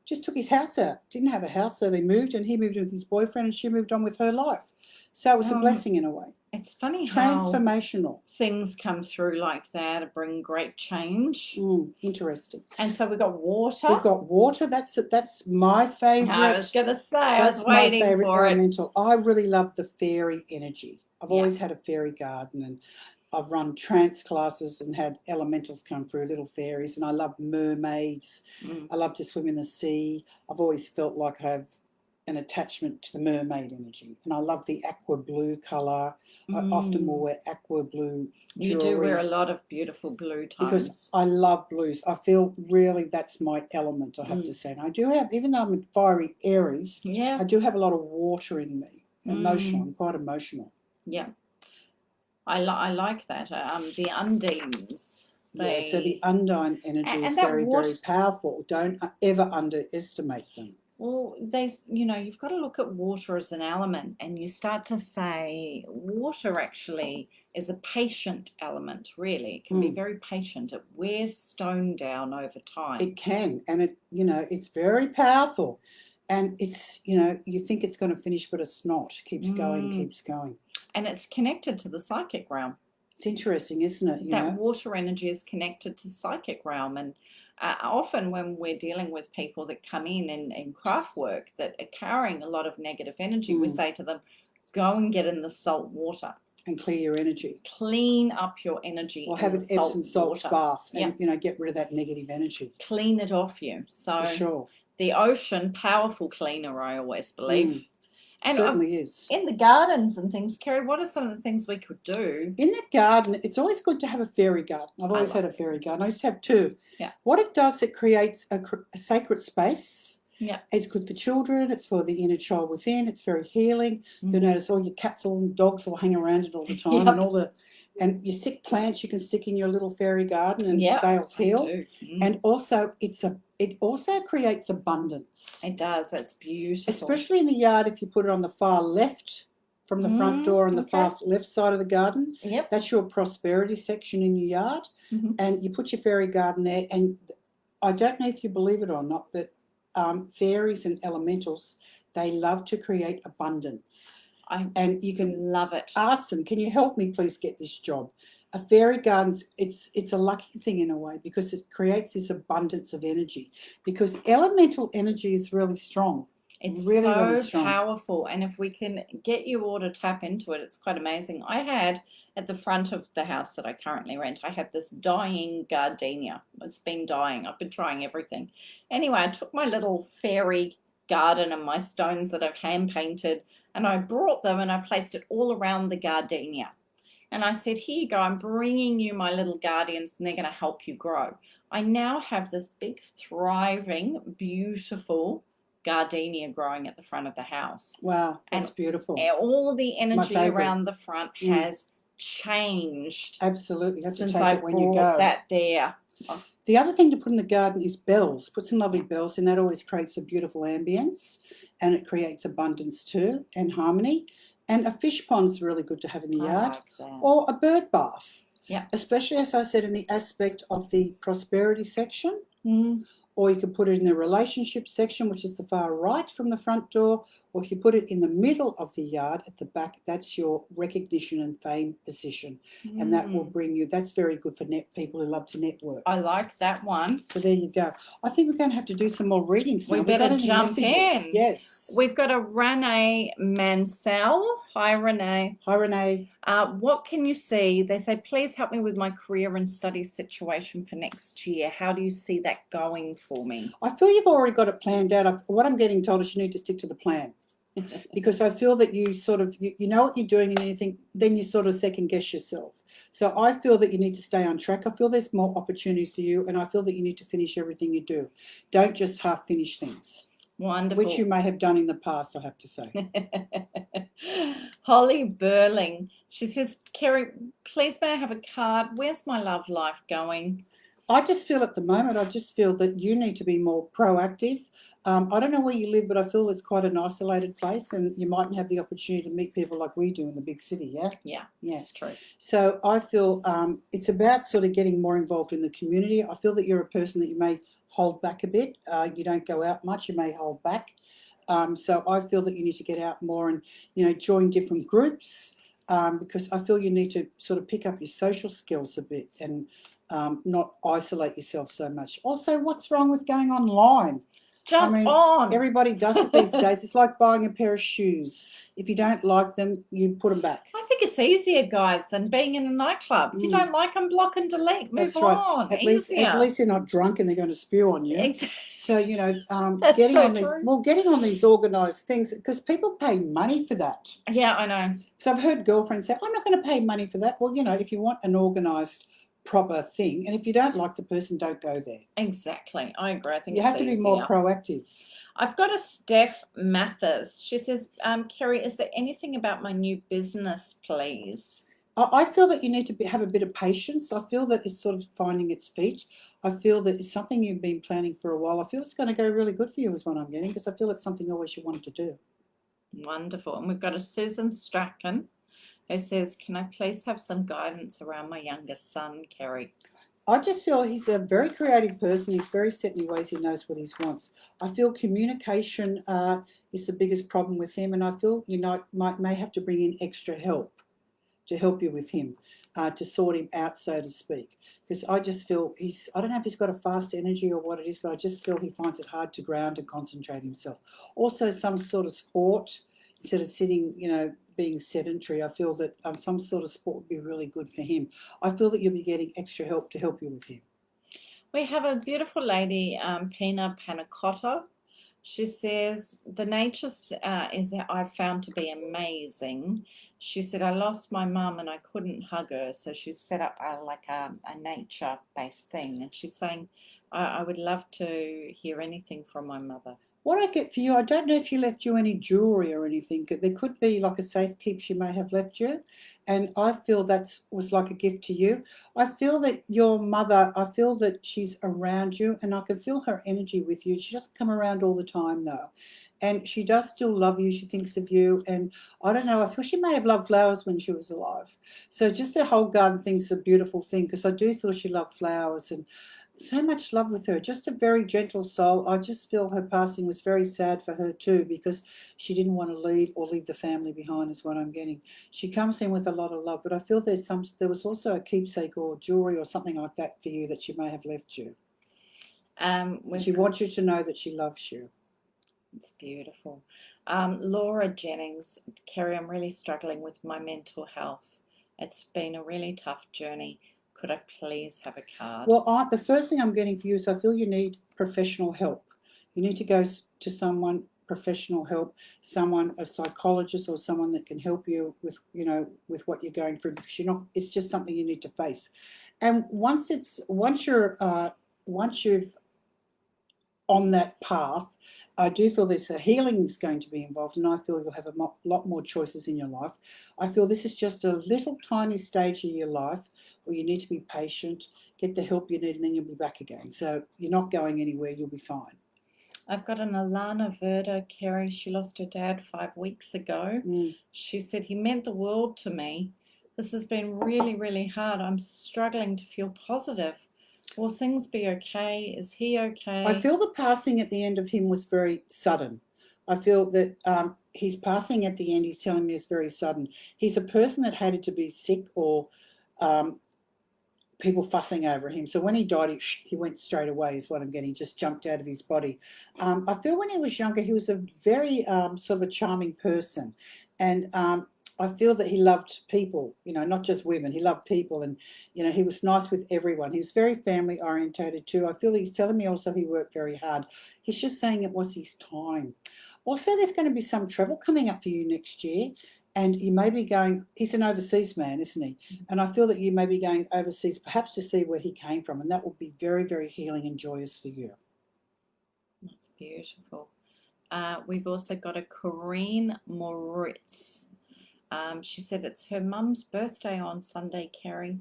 just took his house out. Didn't have a house, so they moved, and he moved in with his boyfriend, and she moved on with her life. So it was a blessing in a way. It's funny transformational how things come through like that to bring great change. Interesting. And so we've got water. We've got water. That's my favourite. I was going to say, I was waiting for it. Elemental. I really love the fairy energy. I've always had a fairy garden, and I've run trance classes and had elementals come through, little fairies, and I love mermaids. I love to swim in the sea. I've always felt like I have an attachment to the mermaid energy, and I love the aqua blue colour. I often will wear aqua blue jewelry. You do wear a lot of beautiful blue tones. Because I love blues. I feel really that's my element, I have to say. And I do have, even though I'm a fiery Aries, I do have a lot of water in me. Emotional. I'm quite emotional. Yeah. I like that. The undines. So the undine energy is very, very powerful. Don't ever underestimate them. Well, you've got to look at water as an element, and you start to say water actually is a patient element, really. It can be very patient. It wears stone down over time. It can, and it's very powerful. And it's, you think it's going to finish, but it's not. It keeps going, keeps going. And it's connected to the psychic realm. It's interesting, isn't it? You That know? water energy is connected to psychic realm, and often when we're dealing with people that come in craft work that are carrying a lot of negative energy, we say to them, go and get in the salt water. And clear your energy. Clean up your energy. Or have an Epsom salt bath and, Yep. get rid of that negative energy. Clean it off you. So for sure. The ocean, powerful cleaner, I always believe. And certainly is. In the gardens and things, Kerrie, what are some of the things we could do? In the garden, it's always good to have a fairy garden. I've always had a fairy garden. I used to have two. Yeah. What it does, it creates a sacred space. Yeah. It's good for children. It's for the inner child within. It's very healing. You'll notice all your cats and dogs will hang around it all the time, Yep. and your sick plants you can stick in your little fairy garden and Yep, they'll heal. Mm. And also it also creates abundance. It does. It's beautiful. Especially in the yard if you put it on the far left from the front door on the far left side of the garden. Yep. That's your prosperity section in your yard. And you put your fairy garden there, and I don't know if you believe it or not, but fairies and elementals, they love to create abundance. And you can love it. Ask them, can you help me please get this job? A fairy garden's it's a lucky thing in a way, because it creates this abundance of energy, because elemental energy is really strong. It's really, so really strong. powerful, and if we can get you all to tap into it, it's quite amazing. I had at the front of the house that I currently rent, I had this dying gardenia. It's been dying. I've been trying everything. Anyway, I took my little fairy garden and my stones that I've hand painted, and I brought them and I placed it all around the gardenia. And I said, here you go, I'm bringing you my little guardians and they're going to help you grow. I now have this big, thriving, beautiful gardenia growing at the front of the house. Wow, that's beautiful. All the energy around the front has changed. Absolutely. You have since to take I it when you go. brought that there. The other thing to put in the garden is bells. Put some lovely bells in. That always creates a beautiful ambience, and it creates abundance too and harmony. And a fish pond's really good to have in the yard, like that. Or a bird bath. Yeah. Especially, as I said, in the aspect of the prosperity section. Or you could put it in the relationship section, which is the far right from the front door, or if you put it in the middle of the yard at the back, that's your recognition and fame position. And that will bring you, that's very good for people who love to network. I like that one. So there you go. I think we're going to have to do some more readings now. We better jump in. Yes. We've got a Renee Mansell. Hi, Renee. Hi, Renee. What can you see? They say, please help me with my career and study situation for next year. How do you see that going for me? I feel you've already got it planned out. What I'm getting told is you need to stick to the plan. Because I feel that you sort of, you know what you're doing, and anything, then you sort of second guess yourself. So I feel that you need to stay on track. I feel there's more opportunities for you, and I feel that you need to finish everything you do. Don't just half finish things. Wonderful. Which you may have done in the past, I have to say. Holly Burling. She says, Kerrie, please may I have a card? Where's my love life going? I just feel at the moment, I just feel that you need to be more proactive. I don't know where you live, but I feel it's quite an isolated place, and you mightn't have the opportunity to meet people like we do in the big city, yeah? Yeah, that's true. So I feel it's about sort of getting more involved in the community. I feel that you're a person that you may hold back a bit. You don't go out much, you may hold back. So I feel that you need to get out more and, join different groups, because I feel you need to sort of pick up your social skills a bit and not isolate yourself so much. Also, what's wrong with going online? Jump on. Everybody does it these days. It's like buying a pair of shoes. If you don't like them, you put them back. I think it's easier, guys, than being in a nightclub. If you don't like them, block and delete. Move on. At least they're not drunk and they're going to spew on you. Exactly. So, That's getting so on true. getting on these organised things, because people pay money for that. Yeah, I know. So I've heard girlfriends say, I'm not going to pay money for that. Well, if you want an organised, proper thing, and if you don't like the person, don't go there. Exactly. I agree. I think you have to be more proactive. I've got a Steph Mathers. She says, Kerrie, is there anything about my new business, please? I feel that you need to have a bit of patience. I feel that it's sort of finding its feet. I feel that it's something you've been planning for a while. I feel it's going to go really good for you is what I'm getting, because I feel it's something always you wanted to do. Wonderful. And we've got a Susan Strachan who says, can I please have some guidance around my youngest son, Kerrie? I just feel he's a very creative person. He's very set in his ways. He knows what he wants. I feel communication is the biggest problem with him, and I feel may have to bring in extra help to help you with him. to sort him out, so to speak. Because I just feel I don't know if he's got a fast energy or what it is, but I just feel he finds it hard to ground and concentrate himself. Also, some sort of sport, instead of sitting, being sedentary, I feel that some sort of sport would be really good for him. I feel that you'll be getting extra help to help you with him. We have a beautiful lady, Pina Panacotta. She says, the nature is I've found to be amazing. She said, I lost my mum and I couldn't hug her, so she set up a nature-based thing. And she's saying, I would love to hear anything from my mother. What I get for you, I don't know if she left you any jewellery or anything. There could be like a safekeep she may have left you. And I feel that was like a gift to you. I feel that your mother, I feel that she's around you and I can feel her energy with you. She doesn't come around all the time though. And she does still love you. She thinks of you. And I don't know, I feel she may have loved flowers when she was alive. So just the whole garden thing's a beautiful thing because I do feel she loved flowers and so much love with her, just a very gentle soul. I just feel her passing was very sad for her too because she didn't want to leave the family behind is what I'm getting. She comes in with a lot of love, but I feel there was also a keepsake or jewelry or something like that for you that she may have left you. She wants you to know that she loves you. It's beautiful. Laura Jennings, Kerrie, I'm really struggling with my mental health. It's been a really tough journey. Could I please have a card? Well, the first thing I'm getting for you is I feel you need professional help. You need to go to someone, professional help, a psychologist or someone that can help you with, with what you're going through because it's just something you need to face. And once you've on that path, I do feel there's a healing is going to be involved and I feel you'll have a lot more choices in your life. I feel this is just a little tiny stage of your life where you need to be patient, get the help you need, and then you'll be back again. So you're not going anywhere, you'll be fine. I've got an Alana Verda, Kerrie. She lost her dad 5 weeks ago. She said, he meant the world to me. This has been really, really hard. I'm struggling to feel positive. Will things be okay? Is he okay? I feel the passing at the end of him was very sudden. I feel that his passing at the end, he's telling me, is very sudden. He's a person that hated to be sick or people fussing over him. So when he died, he went straight away is what I'm getting. He just jumped out of his body. I feel when he was younger, he was a very sort of a charming person. And I feel that he loved people, not just women. He loved people and, he was nice with everyone. He was very family orientated too. I feel he's telling me also he worked very hard. He's just saying it was his time. Also, there's going to be some travel coming up for you next year. And you may be going, he's an overseas man, isn't he? And I feel that you may be going overseas perhaps to see where he came from. And that will be very, very healing and joyous for you. That's beautiful. We've also got a Corinne Moritz. She said it's her mum's birthday on Sunday, Kerrie.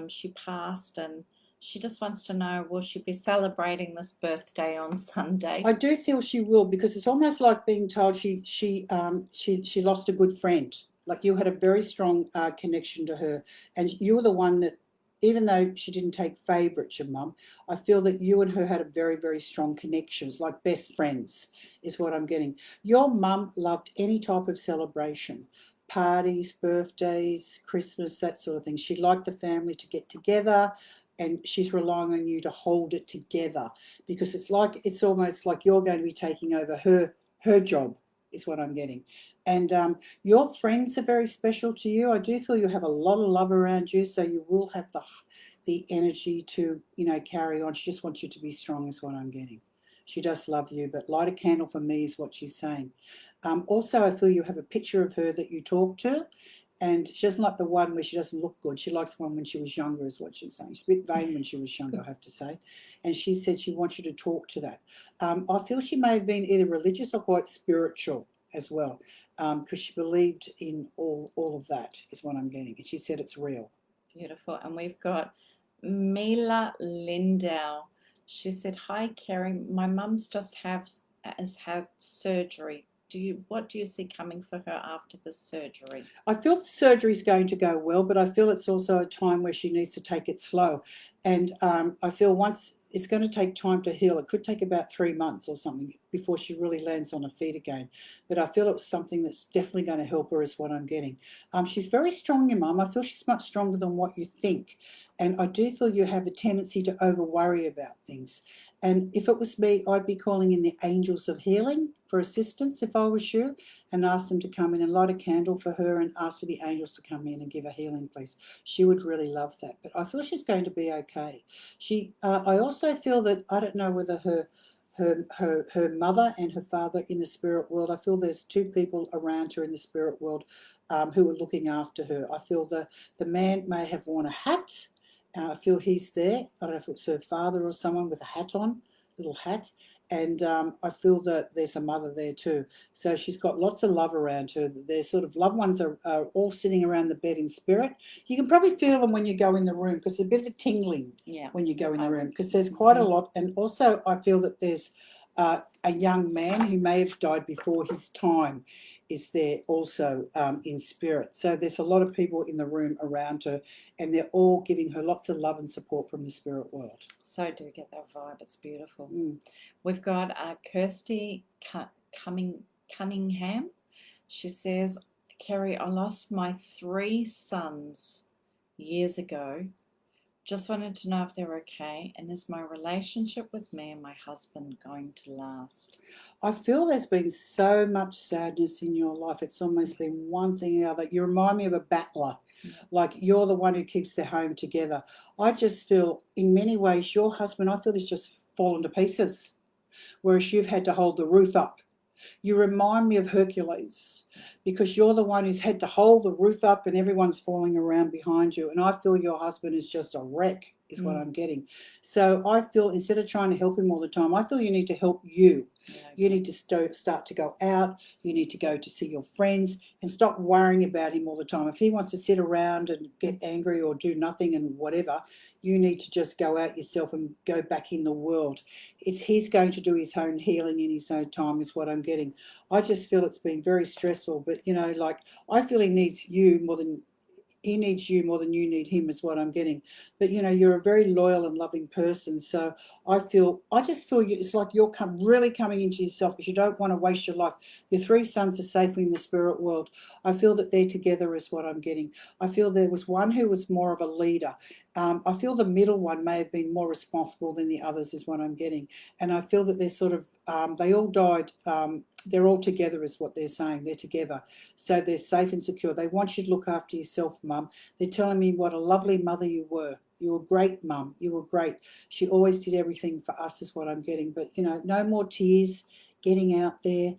She passed and she just wants to know, will she be celebrating this birthday on Sunday? I do feel she will because it's almost like being told she lost a good friend. Like you had a very strong connection to her and you were the one that, even though she didn't take favourites, your mum, I feel that you and her had a very, very strong connection. It's like best friends is what I'm getting. Your mum loved any type of celebration. Parties, birthdays, Christmas, that sort of thing. She liked the family to get together and she's relying on you to hold it together because it's almost like you're going to be taking over her job is what I'm getting. And your friends are very special to you. I do feel you have a lot of love around you, so you will have the energy to, carry on. She just wants you to be strong is what I'm getting. She does love you, but light a candle for me is what she's saying. Also, I feel you have a picture of her that you talk to, and she doesn't like the one where she doesn't look good. She likes the one when she was younger is what she's saying. She's a bit vain when she was younger, I have to say. And she said she wants you to talk to that. I feel she may have been either religious or quite spiritual as well, because she believed in all of that is what I'm getting. And she said it's real. Beautiful. And we've got Mila Lindau. She said, hi, Kerrie. My mum's has had surgery. What do you see coming for her after the surgery? I feel the surgery is going to go well, but I feel it's also a time where she needs to take it slow. And I feel once it's going to take time to heal. It could take about 3 months or something before she really lands on her feet again. But I feel it's something that's definitely going to help her is what I'm getting. She's very strong, your mum. I feel she's much stronger than what you think. And I do feel you have a tendency to over worry about things. And if it was me, I'd be calling in the angels of healing for assistance if I was you, and ask them to come in and light a candle for her and ask for the angels to come in and give her healing, please. She would really love that. But I feel she's going to be okay. I also feel that, I don't know whether her mother and her father in the spirit world, I feel there's two people around her in the spirit world who are looking after her. I feel the man may have worn a hat. I feel he's there. I don't know if it's her father or someone with a hat on, little hat. And I feel that there's a mother there too. So she's got lots of love around her. Their sort of loved ones are all sitting around the bed in spirit. You can probably feel them when you go in the room, because there's a bit of a tingling when you go in the room, because there's quite a lot. And also I feel that there's a young man who may have died before his time is there also in spirit. So there's a lot of people in the room around her, and they're all giving her lots of love and support from the spirit world. So I do get that vibe. It's beautiful. We've got Kirsty Cunningham. She says, Kerrie, I lost my 3 sons years ago. Just wanted to know if they're okay, and is my relationship with me and my husband going to last? I feel there's been so much sadness in your life. It's almost been one thing or the other. You remind me of a battler. Like you're the one who keeps their home together. I just feel in many ways your husband, I feel, he's just fallen to pieces, whereas you've had to hold the roof up. You remind me of Hercules, because you're the one who's had to hold the roof up and everyone's falling around behind you. And I feel your husband is just a wreck, is what I'm getting. So I feel instead of trying to help him all the time, I feel you need to help you. You need to start to go out. You need to go to see your friends and stop worrying about him all the time. If he wants to sit around and get angry or do nothing and whatever, you need to just go out yourself and go back in the world. He's going to do his own healing in his own time, is what I'm getting. I just feel it's been very stressful, but like I feel he needs you more than you need him, is what I'm getting. But you're a very loyal and loving person, so I just feel it's like you're really coming into yourself, because you don't want to waste your life. Your 3 sons are safely in the spirit world. I feel that they're together, is what I'm getting. I feel there was one who was more of a leader. I feel the middle one may have been more responsible than the others, is what I'm getting. And I feel that they're sort of they all died. They're all together, is what they're saying. They're together. So they're safe and secure. They want you to look after yourself, Mum. They're telling me what a lovely mother you were. You were great, Mum. You were great. She always did everything for us, is what I'm getting. But, no more tears. Getting out there,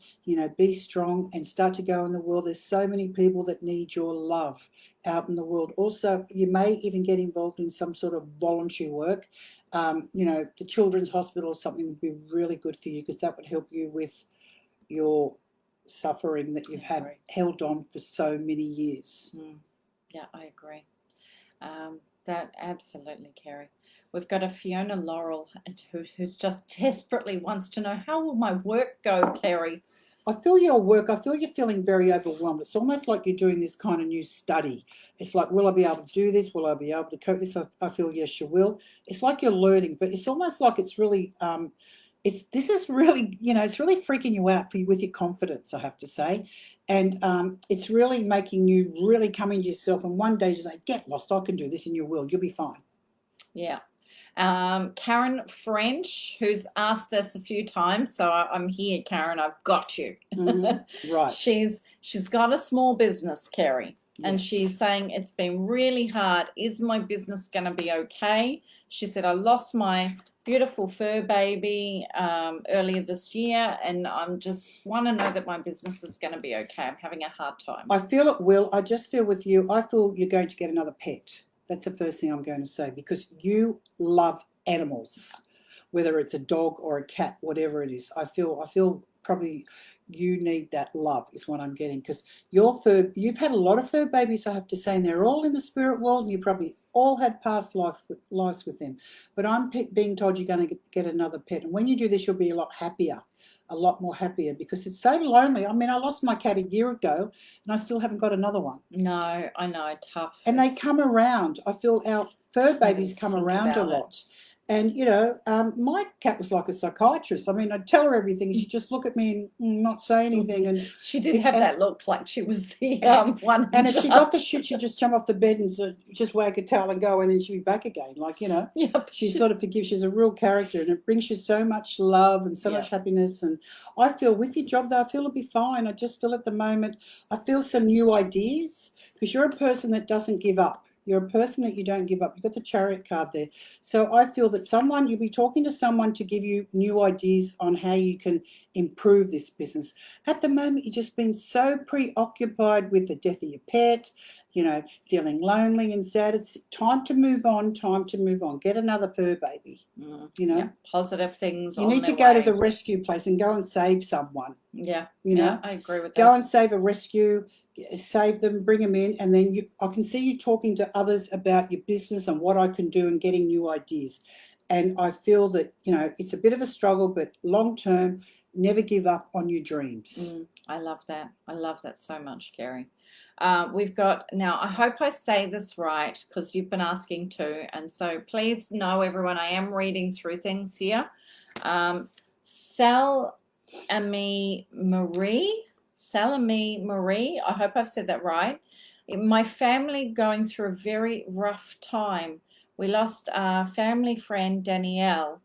be strong and start to go in the world. There's so many people that need your love out in the world. Also, you may even get involved in some sort of voluntary work. The children's hospital or something would be really good for you, because that would help you with your suffering that you've had held on for so many years. Yeah, I agree. That absolutely, Kerrie. We've got a Fiona Laurel who's just desperately wants to know, how will my work go, Kerrie? I feel your work, I feel you're feeling very overwhelmed. It's almost like you're doing this kind of new study. It's like, will I be able to do this? Will I be able to cope this? I feel yes, you will. It's like you're learning, but it's almost like it's really this is really, it's really freaking you out with your confidence, I have to say. And it's really making you really come into yourself. And one day you say, get lost, I can do this, and you will. You'll be fine. Yeah. Karen French, who's asked this a few times, so I'm here, Karen. I've got you. Right. She's got a small business, Kerrie, and she's saying it's been really hard. Is my business going to be okay? She said, I lost my beautiful fur baby earlier this year, and I'm just want to know that my business is going to be okay. I'm having a hard time. I feel it will. I just feel with you, I feel you're going to get another pet. That's the first thing I'm going to say, because you love animals, whether it's a dog or a cat, whatever it is. I feel probably you need that love, is what I'm getting, because you've had a lot of fur babies, I have to say, and they're all in the spirit world, and you probably all had past lives with them. But I'm being told you're going to get another pet, and when you do this, you'll be a lot more happier, because it's so lonely. I mean, I lost my cat a year ago, and I still haven't got another one. No, I know, tough. And they come around. I feel our fur babies come around a lot. And, my cat was like a psychiatrist. I mean, I'd tell her everything, and she'd just look at me and not say anything. And she did have and, that look like she was the one in and if she got the charge. shit, she'd just jump off the bed and just wag her tail and go, and then she'd be back again. Like, Yep. she sort of forgives. She's a real character, and it brings you so much love and so much happiness. And I feel with your job, though, I feel it'll be fine. I just feel at the moment, I feel some new ideas, because you're a person that doesn't give up. You're a person that you don't give up. You've got the Chariot card there. So I feel that you'll be talking to someone to give you new ideas on how you can improve this business. At the moment, you've just been so preoccupied with the death of your pet, feeling lonely and sad. It's time to move on, Get another fur baby, positive things. You need to go to the rescue place and go and save someone. Yeah. I agree with that. Go and save a rescue. Save them, bring them in, and then I can see you talking to others about your business and what I can do and getting new ideas. And I feel that, it's a bit of a struggle, but long term, never give up on your dreams. I love that. I love that so much, Kerrie. We've got, now I hope I say this right, because you've been asking too, and so please know, everyone, I am reading through things here. Salami Marie, I hope I've said that right. My family going through a very rough time. We lost our family friend, Danielle.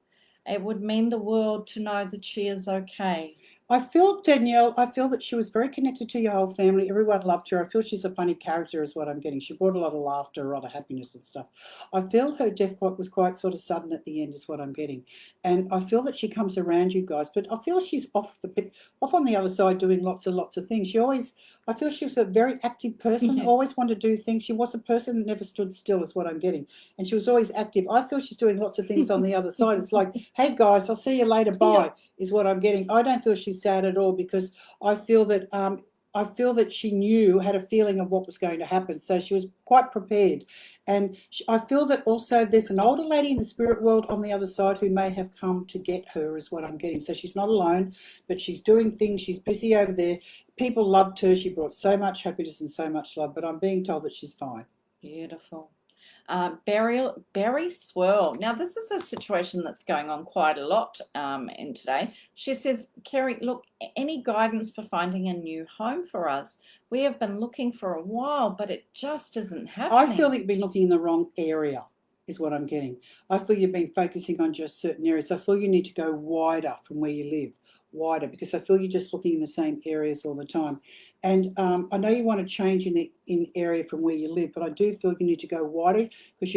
It would mean the world to know that she is okay. I feel, Danielle, that she was very connected to your whole family. Everyone loved her. I feel she's a funny character is what I'm getting. She brought a lot of laughter, a lot of happiness and stuff. I feel her death was quite sort of sudden at the end is what I'm getting. And I feel that she comes around you guys, but I feel she's off on the other side doing lots of things. I feel she was a very active person, always wanted to do things. She was a person that never stood still is what I'm getting. And she was always active. I feel she's doing lots of things on the other side. It's like, hey guys, I'll see you later, bye, is what I'm getting. I don't feel she's sad at all, because I feel that she had a feeling of what was going to happen. So she was quite prepared. And I feel that also there's an older lady in the spirit world on the other side who may have come to get her is what I'm getting. So she's not alone, but she's doing things. She's busy over there. People loved her. She brought so much happiness and so much love, but I'm being told that she's fine. Beautiful. Berry Swirl. Now, this is a situation that's going on quite a lot in today. She says, Kerrie, look, any guidance for finding a new home for us? We have been looking for a while, but it just isn't happening. I feel that you've been looking in the wrong area is what I'm getting. I feel you've been focusing on just certain areas. I feel you need to go wider from where you live. Wider, because I feel you're just looking in the same areas all the time. And I know you want to change in area from where you live, but I do feel you need to go wider, because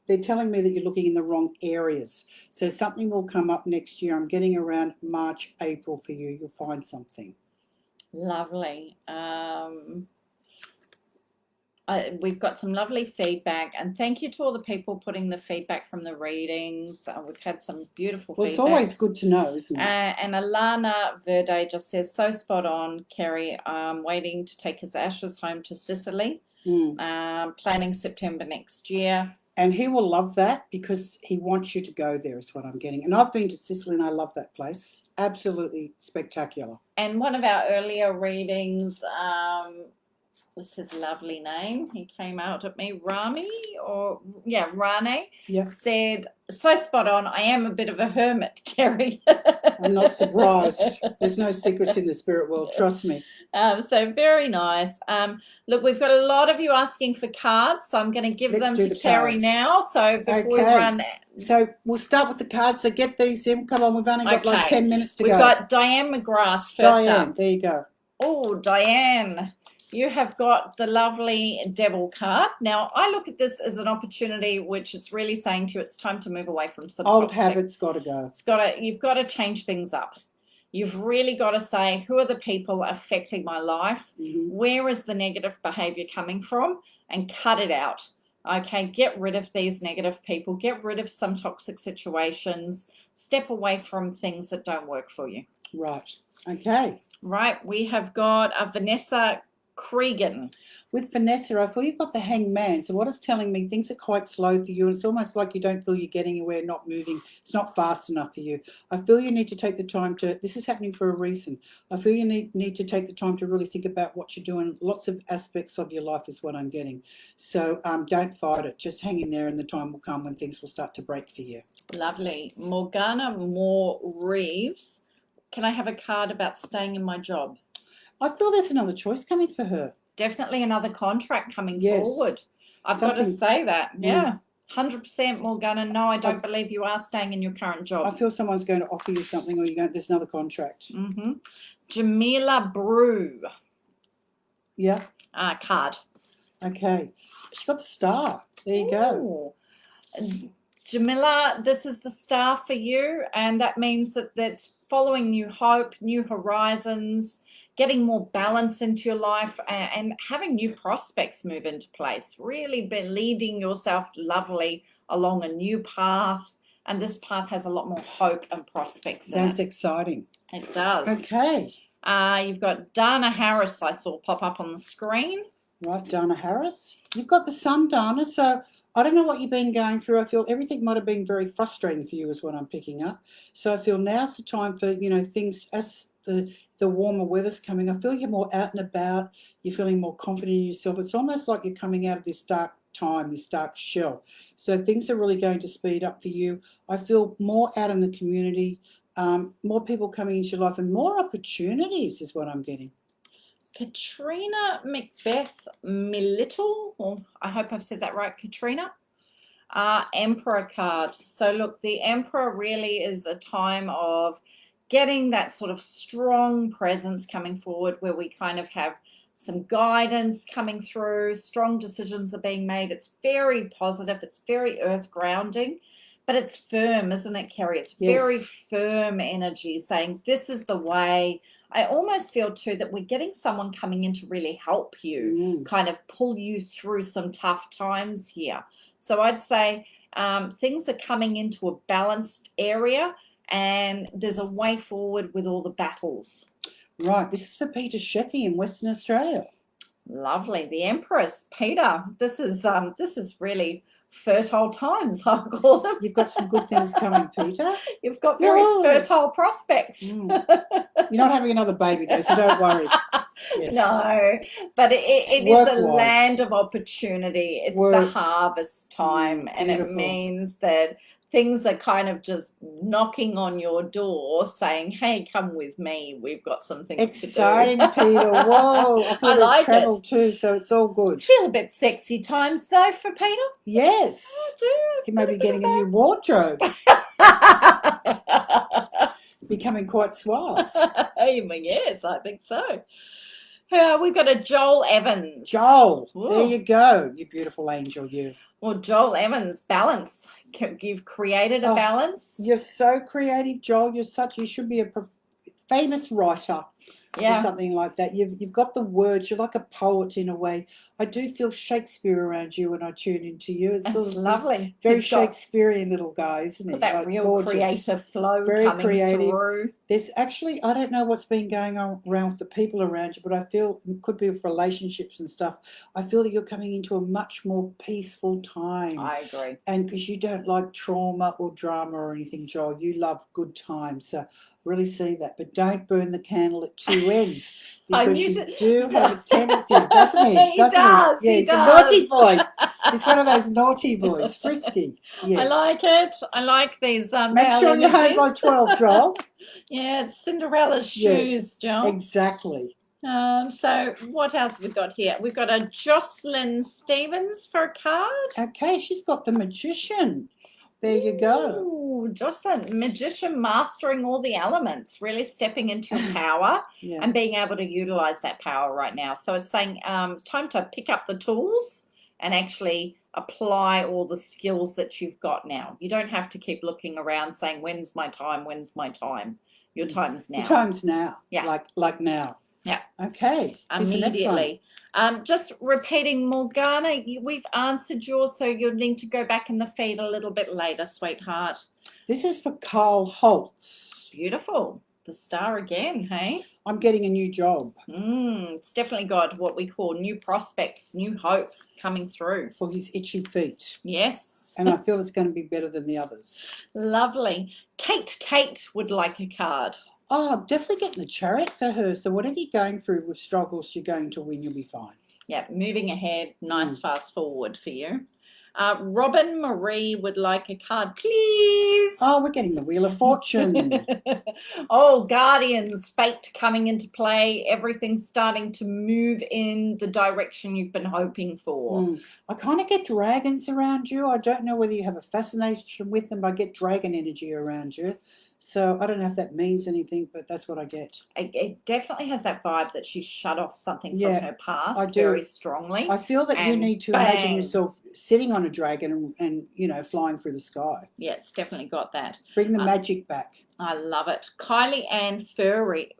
they're telling me that you're looking in the wrong areas. So something will come up next year. I'm getting around March, April for you. You'll find something. Lovely. We've got some lovely feedback, and thank you to all the people putting the feedback from the readings. We've had some beautiful feedback. It's always good to know, isn't it? And Alana Verde just says, so spot on, Kerrie. Waiting to take his ashes home to Sicily. Planning September next year. And he will love that, because he wants you to go there is what I'm getting. And I've been to Sicily and I love that place. Absolutely spectacular. And one of our earlier readings, was his lovely name. He came out at me, Rane, said, so spot on. I am a bit of a hermit, Kerrie. I'm not surprised. There's no secrets in the spirit world, trust me. So very nice. Look, we've got a lot of you asking for cards, so I'm going to give them to Kerrie now. So before we run. So we'll start with the cards. So get these in. Come on, we've only got like 10 minutes to go. We've got Diane McGrath first up. There you go. Oh, Diane. You have got the lovely Devil card. Now, I look at this as an opportunity, which it's really saying to you, it's time to move away from some old habits. Got to go. You've got to change things up. You've really got to say, who are the people affecting my life? Where is the negative behavior coming from? And cut it out. Okay, get rid of these negative people. Get rid of some toxic situations. Step away from things that don't work for you. Right. Okay. Right. We have got Vanessa Cregan. With Vanessa, I feel you've got the hangman. So what it's telling me, things are quite slow for you. And it's almost like you don't feel you're getting anywhere, not moving. It's not fast enough for you. I feel you need to take the time to, this is happening for a reason. I feel you need to take the time to really think about what you're doing. Lots of aspects of your life is what I'm getting. So don't fight it. Just hang in there and the time will come when things will start to break for you. Lovely. Morgana Moore Reeves. Can I have a card about staying in my job? I feel there's another choice coming for her. Definitely another contract coming Yes. forward. I've got to say that. Yeah. 100% Morgana. No, I don't believe you are staying in your current job. I feel someone's going to offer you something or there's another contract. Jamila Brew. Yeah. Card. Okay. She's got the star. There you go. Jamila, this is the star for you, and that means that that's following new hope, new horizons, getting more balance into your life, and having new prospects move into place. Really leading yourself lovely along a new path, and this path has a lot more hope and prospects. Sounds exciting. It does. Okay. You've got Dana Harris, I saw pop up on the screen. Right, Dana Harris. You've got the sun, Dana, so I don't know what you've been going through. I feel everything might have been very frustrating for you is what I'm picking up. So I feel now's the time for, things as the warmer weather's coming. I feel you're more out and about. You're feeling more confident in yourself. It's almost like you're coming out of this dark time, this dark shell. So things are really going to speed up for you. I feel more out in the community, more people coming into your life and more opportunities is what I'm getting. Katrina Macbeth Milittle, or I hope I've said that right, Katrina. Emperor card. So look, the Emperor really is a time of getting that sort of strong presence coming forward where we kind of have some guidance coming through, strong decisions are being made. It's very positive, it's very earth grounding, but it's firm, isn't it, Kerrie? It's very firm energy saying this is the way. I almost feel too that we're getting someone coming in to really help you, kind of pull you through some tough times here. So I'd say things are coming into a balanced area and there's a way forward with all the battles. Right, this is for Peter Sheffy in Western Australia. Lovely. The Empress, Peter. This is really fertile times, I call them. You've got some good things coming, Peter. You've got very fertile prospects. You're not having another baby though, so don't worry. Yes. No, but it is a land of opportunity. It's the harvest time, and it means that things are kind of just knocking on your door saying, hey, come with me. We've got some things to do. Exciting, Peter. Whoa. I feel there's travel too, so it's all good. Feel a bit sexy times, though, for Peter. Yes. I do. You may be getting a new wardrobe. Becoming quite suave. Yes, I think so. We've got a Joel Evans. Joel, there you go. You beautiful angel, you. Well, Joel Evans, balance. You've created a balance. You're so creative, Joel. You should be a famous writer. Or something like that. You've got the words. You're like a poet in a way. I do feel Shakespeare around you when I tune into you. It's sort of lovely. Very Shakespearean little guy, isn't he? That real creative flow very coming creative. Through. There's actually, I don't know what's been going on around with the people around you, but I feel it could be with relationships and stuff. I feel that you're coming into a much more peaceful time. I agree. And because you don't like trauma or drama or anything, Joel, you love good times. So really see that, but don't burn the candle at two ends because you do have a tendency, doesn't he? He does. Yeah, he's a naughty boy. He's one of those naughty boys, frisky. Yes. I like it. I like these. Make sure you're home by 12, Joel. Yeah, it's Cinderella's shoes, Joel. Exactly. So what else have we got here? We've got a Jocelyn Stevens for a card. Okay, she's got the Magician. There you go. Ooh, Jocelyn, magician, mastering all the elements, really stepping into your power and being able to utilize that power right now. So it's saying time to pick up the tools and actually apply all the skills that you've got now. You don't have to keep looking around saying, when's my time? When's my time? Your time's now. Your time's now. Yeah. Like now. Yeah. Okay. Immediately. Just repeating, Morgana, we've answered yours, so you'll need to go back in the feed a little bit later, sweetheart. This is for Carl Holtz. Beautiful. The star again, hey? I'm getting a new job. It's definitely got what we call new prospects, new hope coming through. For his itchy feet. Yes. And I feel it's going to be better than the others. Lovely. Kate would like a card. Oh, I'm definitely getting the Chariot for her. So whatever you're going through with struggles, you're going to win. You'll be fine. Yeah, moving ahead. Nice fast forward for you. Robin Marie would like a card, please. Oh, we're getting the Wheel of Fortune. Oh, Guardians, fate coming into play. Everything's starting to move in the direction you've been hoping for. I kind of get dragons around you. I don't know whether you have a fascination with them, but I get dragon energy around you. So I don't know if that means anything, but that's what I get. It definitely has that vibe that she's shut off something Yeah, from her past I do. very strongly. I feel that you And need to imagine bang. yourself sitting on a dragon and you know, flying through the sky. Yeah, it's definitely got that. Bring the magic back. I love it. Kylie Ann Fury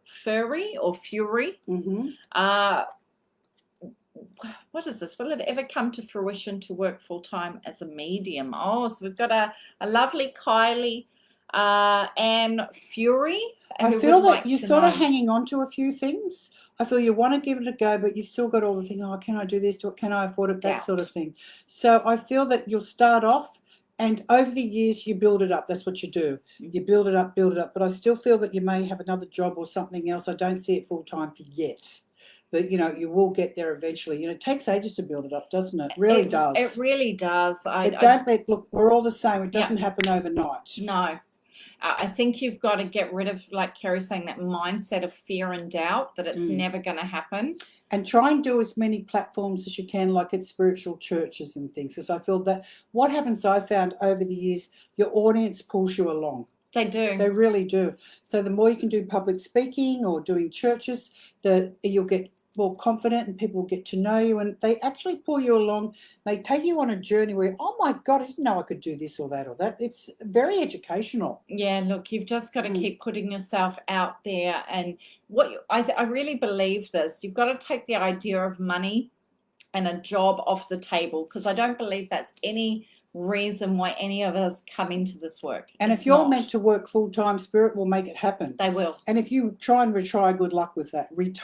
or Fury. What is this? Will it ever come to fruition to work full-time as a medium? Oh, so we've got a lovely Kylie Ann Fury. I feel that you're sort of hanging on to a few things. I feel you want to give it a go, but you've still got all the things, oh, can I do this? Can I afford it? That sort of thing. So I feel that you'll start off and over the years you build it up. That's what you do. You build it up. But I still feel that you may have another job or something else. I don't see it full-time for yet. But, you know, you will get there eventually. You know, it takes ages to build it up, doesn't it? It really does. It really does. Look, we're all the same. It doesn't happen overnight. No. I think you've got to get rid of, like Kerrie's saying, that mindset of fear and doubt that it's never going to happen. And try and do as many platforms as you can, like at spiritual churches and things. Because I feel that what happens, I found over the years, your audience pulls you along. They do. They really do. So the more you can do public speaking or doing churches, you'll get more confident and people will get to know you, and they actually pull you along. They take you on a journey where, oh my God, I didn't know I could do this or that or that. It's very educational. Yeah, look, you've just got to keep putting yourself out there. And I really believe this. You've got to take the idea of money and a job off the table, because I don't believe that's any reason why any of us come into this work. And if you're meant to work full-time, Spirit will make it happen. They will. And if you try and retire, good luck with that. Because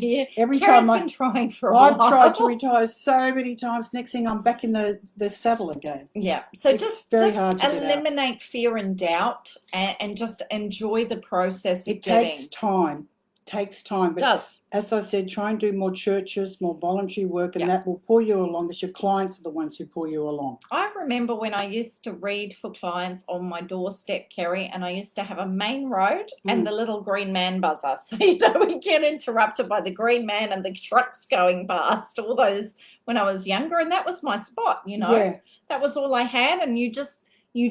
yeah. every Kerrie's time been trying for a while. I've tried to retire so many times. Next thing I'm back in the saddle again. Yeah. So it's very hard to eliminate fear and doubt and just enjoy the process of It takes time. But it does. As I said, try and do more churches, more voluntary work, and that will pull you along, because your clients are the ones who pull you along. I remember when I used to read for clients on my doorstep, Kerrie, and I used to have a main road and the little green man buzzer. So, you know, we get interrupted by the green man and the trucks going past, all those when I was younger. And that was my spot, you know. Yeah. That was all I had. And you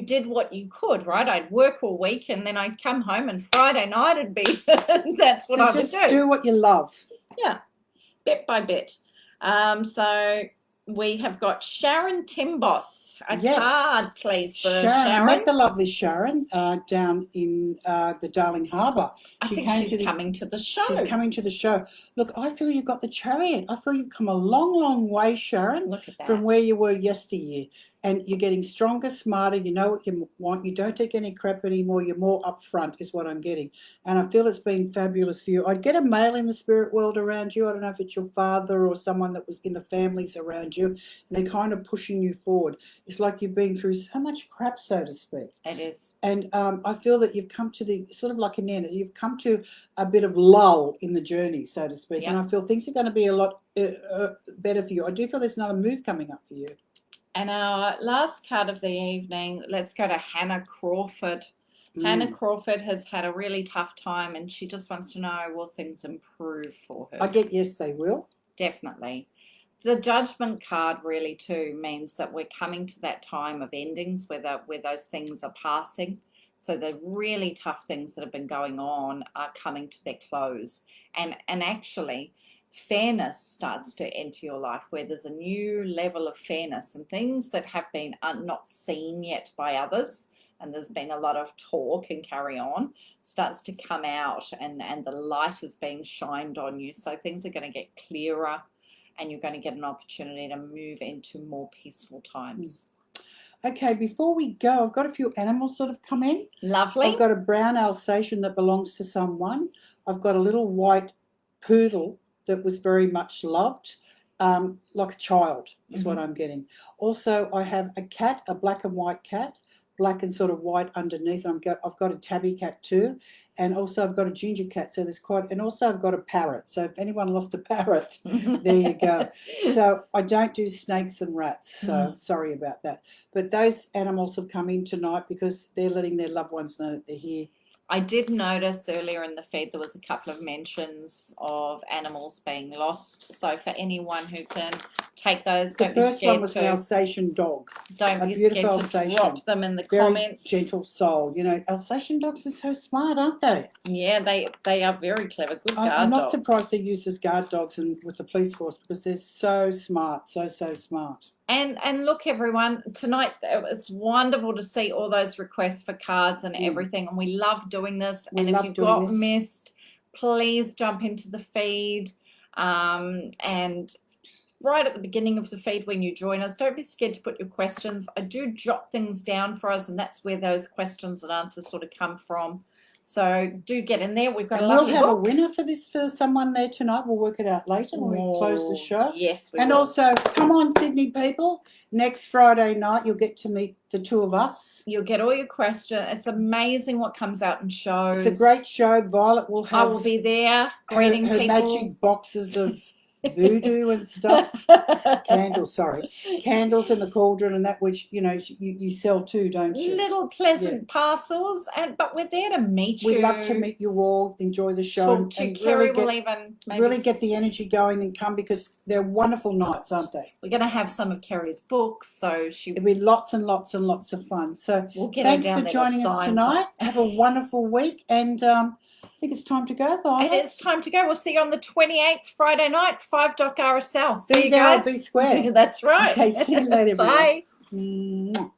did what you could, right? I'd work all week and then I'd come home, and Friday night it'd be, that's what I would do. Just do what you love. Yeah, bit by bit. So we have got Sharon Timbos. A card, please, for Sharon. I met the lovely Sharon down in the Darling Harbour. I think she's coming to the show. She's coming to the show. Look, I feel you've got the Chariot. I feel you've come a long, long way, Sharon, Look at that. from where you were yesteryear. And you're getting stronger, smarter. You know what you want. You don't take any crap anymore. You're more upfront is what I'm getting. And I feel it's been fabulous for you. I'd get a male in the spirit world around you. I don't know if it's your father or someone that was in the families around you. And they're kind of pushing you forward. It's like you've been through so much crap, so to speak. It is. And I feel that you've come to the sort of like an end. You've come to a bit of lull in the journey, so to speak. Yep. And I feel things are going to be a lot better for you. I do feel there's another move coming up for you. And our last card of the evening, let's go to Hannah Crawford. Hannah Crawford has had a really tough time, and she just wants to know, will things improve for her? I get yes, they will. Definitely. The Judgment card really too means that we're coming to that time of endings where those things are passing. So the really tough things that have been going on are coming to their close. And actually, fairness starts to enter your life, where there's a new level of fairness, and things that have been not seen yet by others, and there's been a lot of talk and carry on, starts to come out, and the light is being shined on you. So things are going to get clearer, and you're going to get an opportunity to move into more peaceful times. Okay, before we go, I've got a few animals that have come in. Lovely. I've got a brown Alsatian that belongs to someone. I've got a little white poodle that was very much loved, like a child is what I'm getting. Also, I have a cat, a black and white cat, black and sort of white underneath. I've got a tabby cat too, and also I've got a ginger cat. So there's quite, and also I've got a parrot. So if anyone lost a parrot, there you go. So I don't do snakes and rats. So sorry about that. But those animals have come in tonight because they're letting their loved ones know that they're here. I did notice earlier in the feed there was a couple of mentions of animals being lost. So for anyone who can take those, The don't be first one scared was an Alsatian dog. don't a be beautiful scared to Alsatian. drop them in the Very comments. gentle soul. You know, Alsatian dogs are so smart, aren't they? Yeah, they are very clever. Good guard I'm not dogs. surprised they're used as guard dogs and with the police force because they're so smart, so smart. And look, everyone, tonight it's wonderful to see all those requests for cards and everything, and we love doing this. We and love if you doing got this. missed, please jump into the feed, and right at the beginning of the feed when you join us, don't be scared to put your questions. I do jot things down for us, and that's where those questions and answers sort of come from. So do get in there. We've got And a lovely we'll have book. a winner for this for someone there tonight. We'll work it out later when we close the show. Yes, we And will. also, come on, Sydney people. Next Friday night, you'll get to meet the two of us. You'll get all your questions. It's amazing what comes out in shows. It's a great show. Violet will have I will be there greeting her people. magic boxes of voodoo and stuff. Candles in the cauldron and that, which you sell too, don't you? Little pleasant parcels, but we're there to meet you. We'd love to meet you all, enjoy the show, Talk to and Kerrie. really Will even maybe really get the energy going and come, because they're wonderful nights, aren't they? we're going to have some of Kerrie's books, so It'll be lots and lots and lots of fun. So we'll get her thanks down for there joining with us signs tonight. Have a wonderful week, and I think it's time to go, Violet. It is time to go. We'll see you on the 28th, Friday night, 5 RSL. See Be you there or guys. be square. That's right. Okay, see you later, everyone. Bye. Mwah.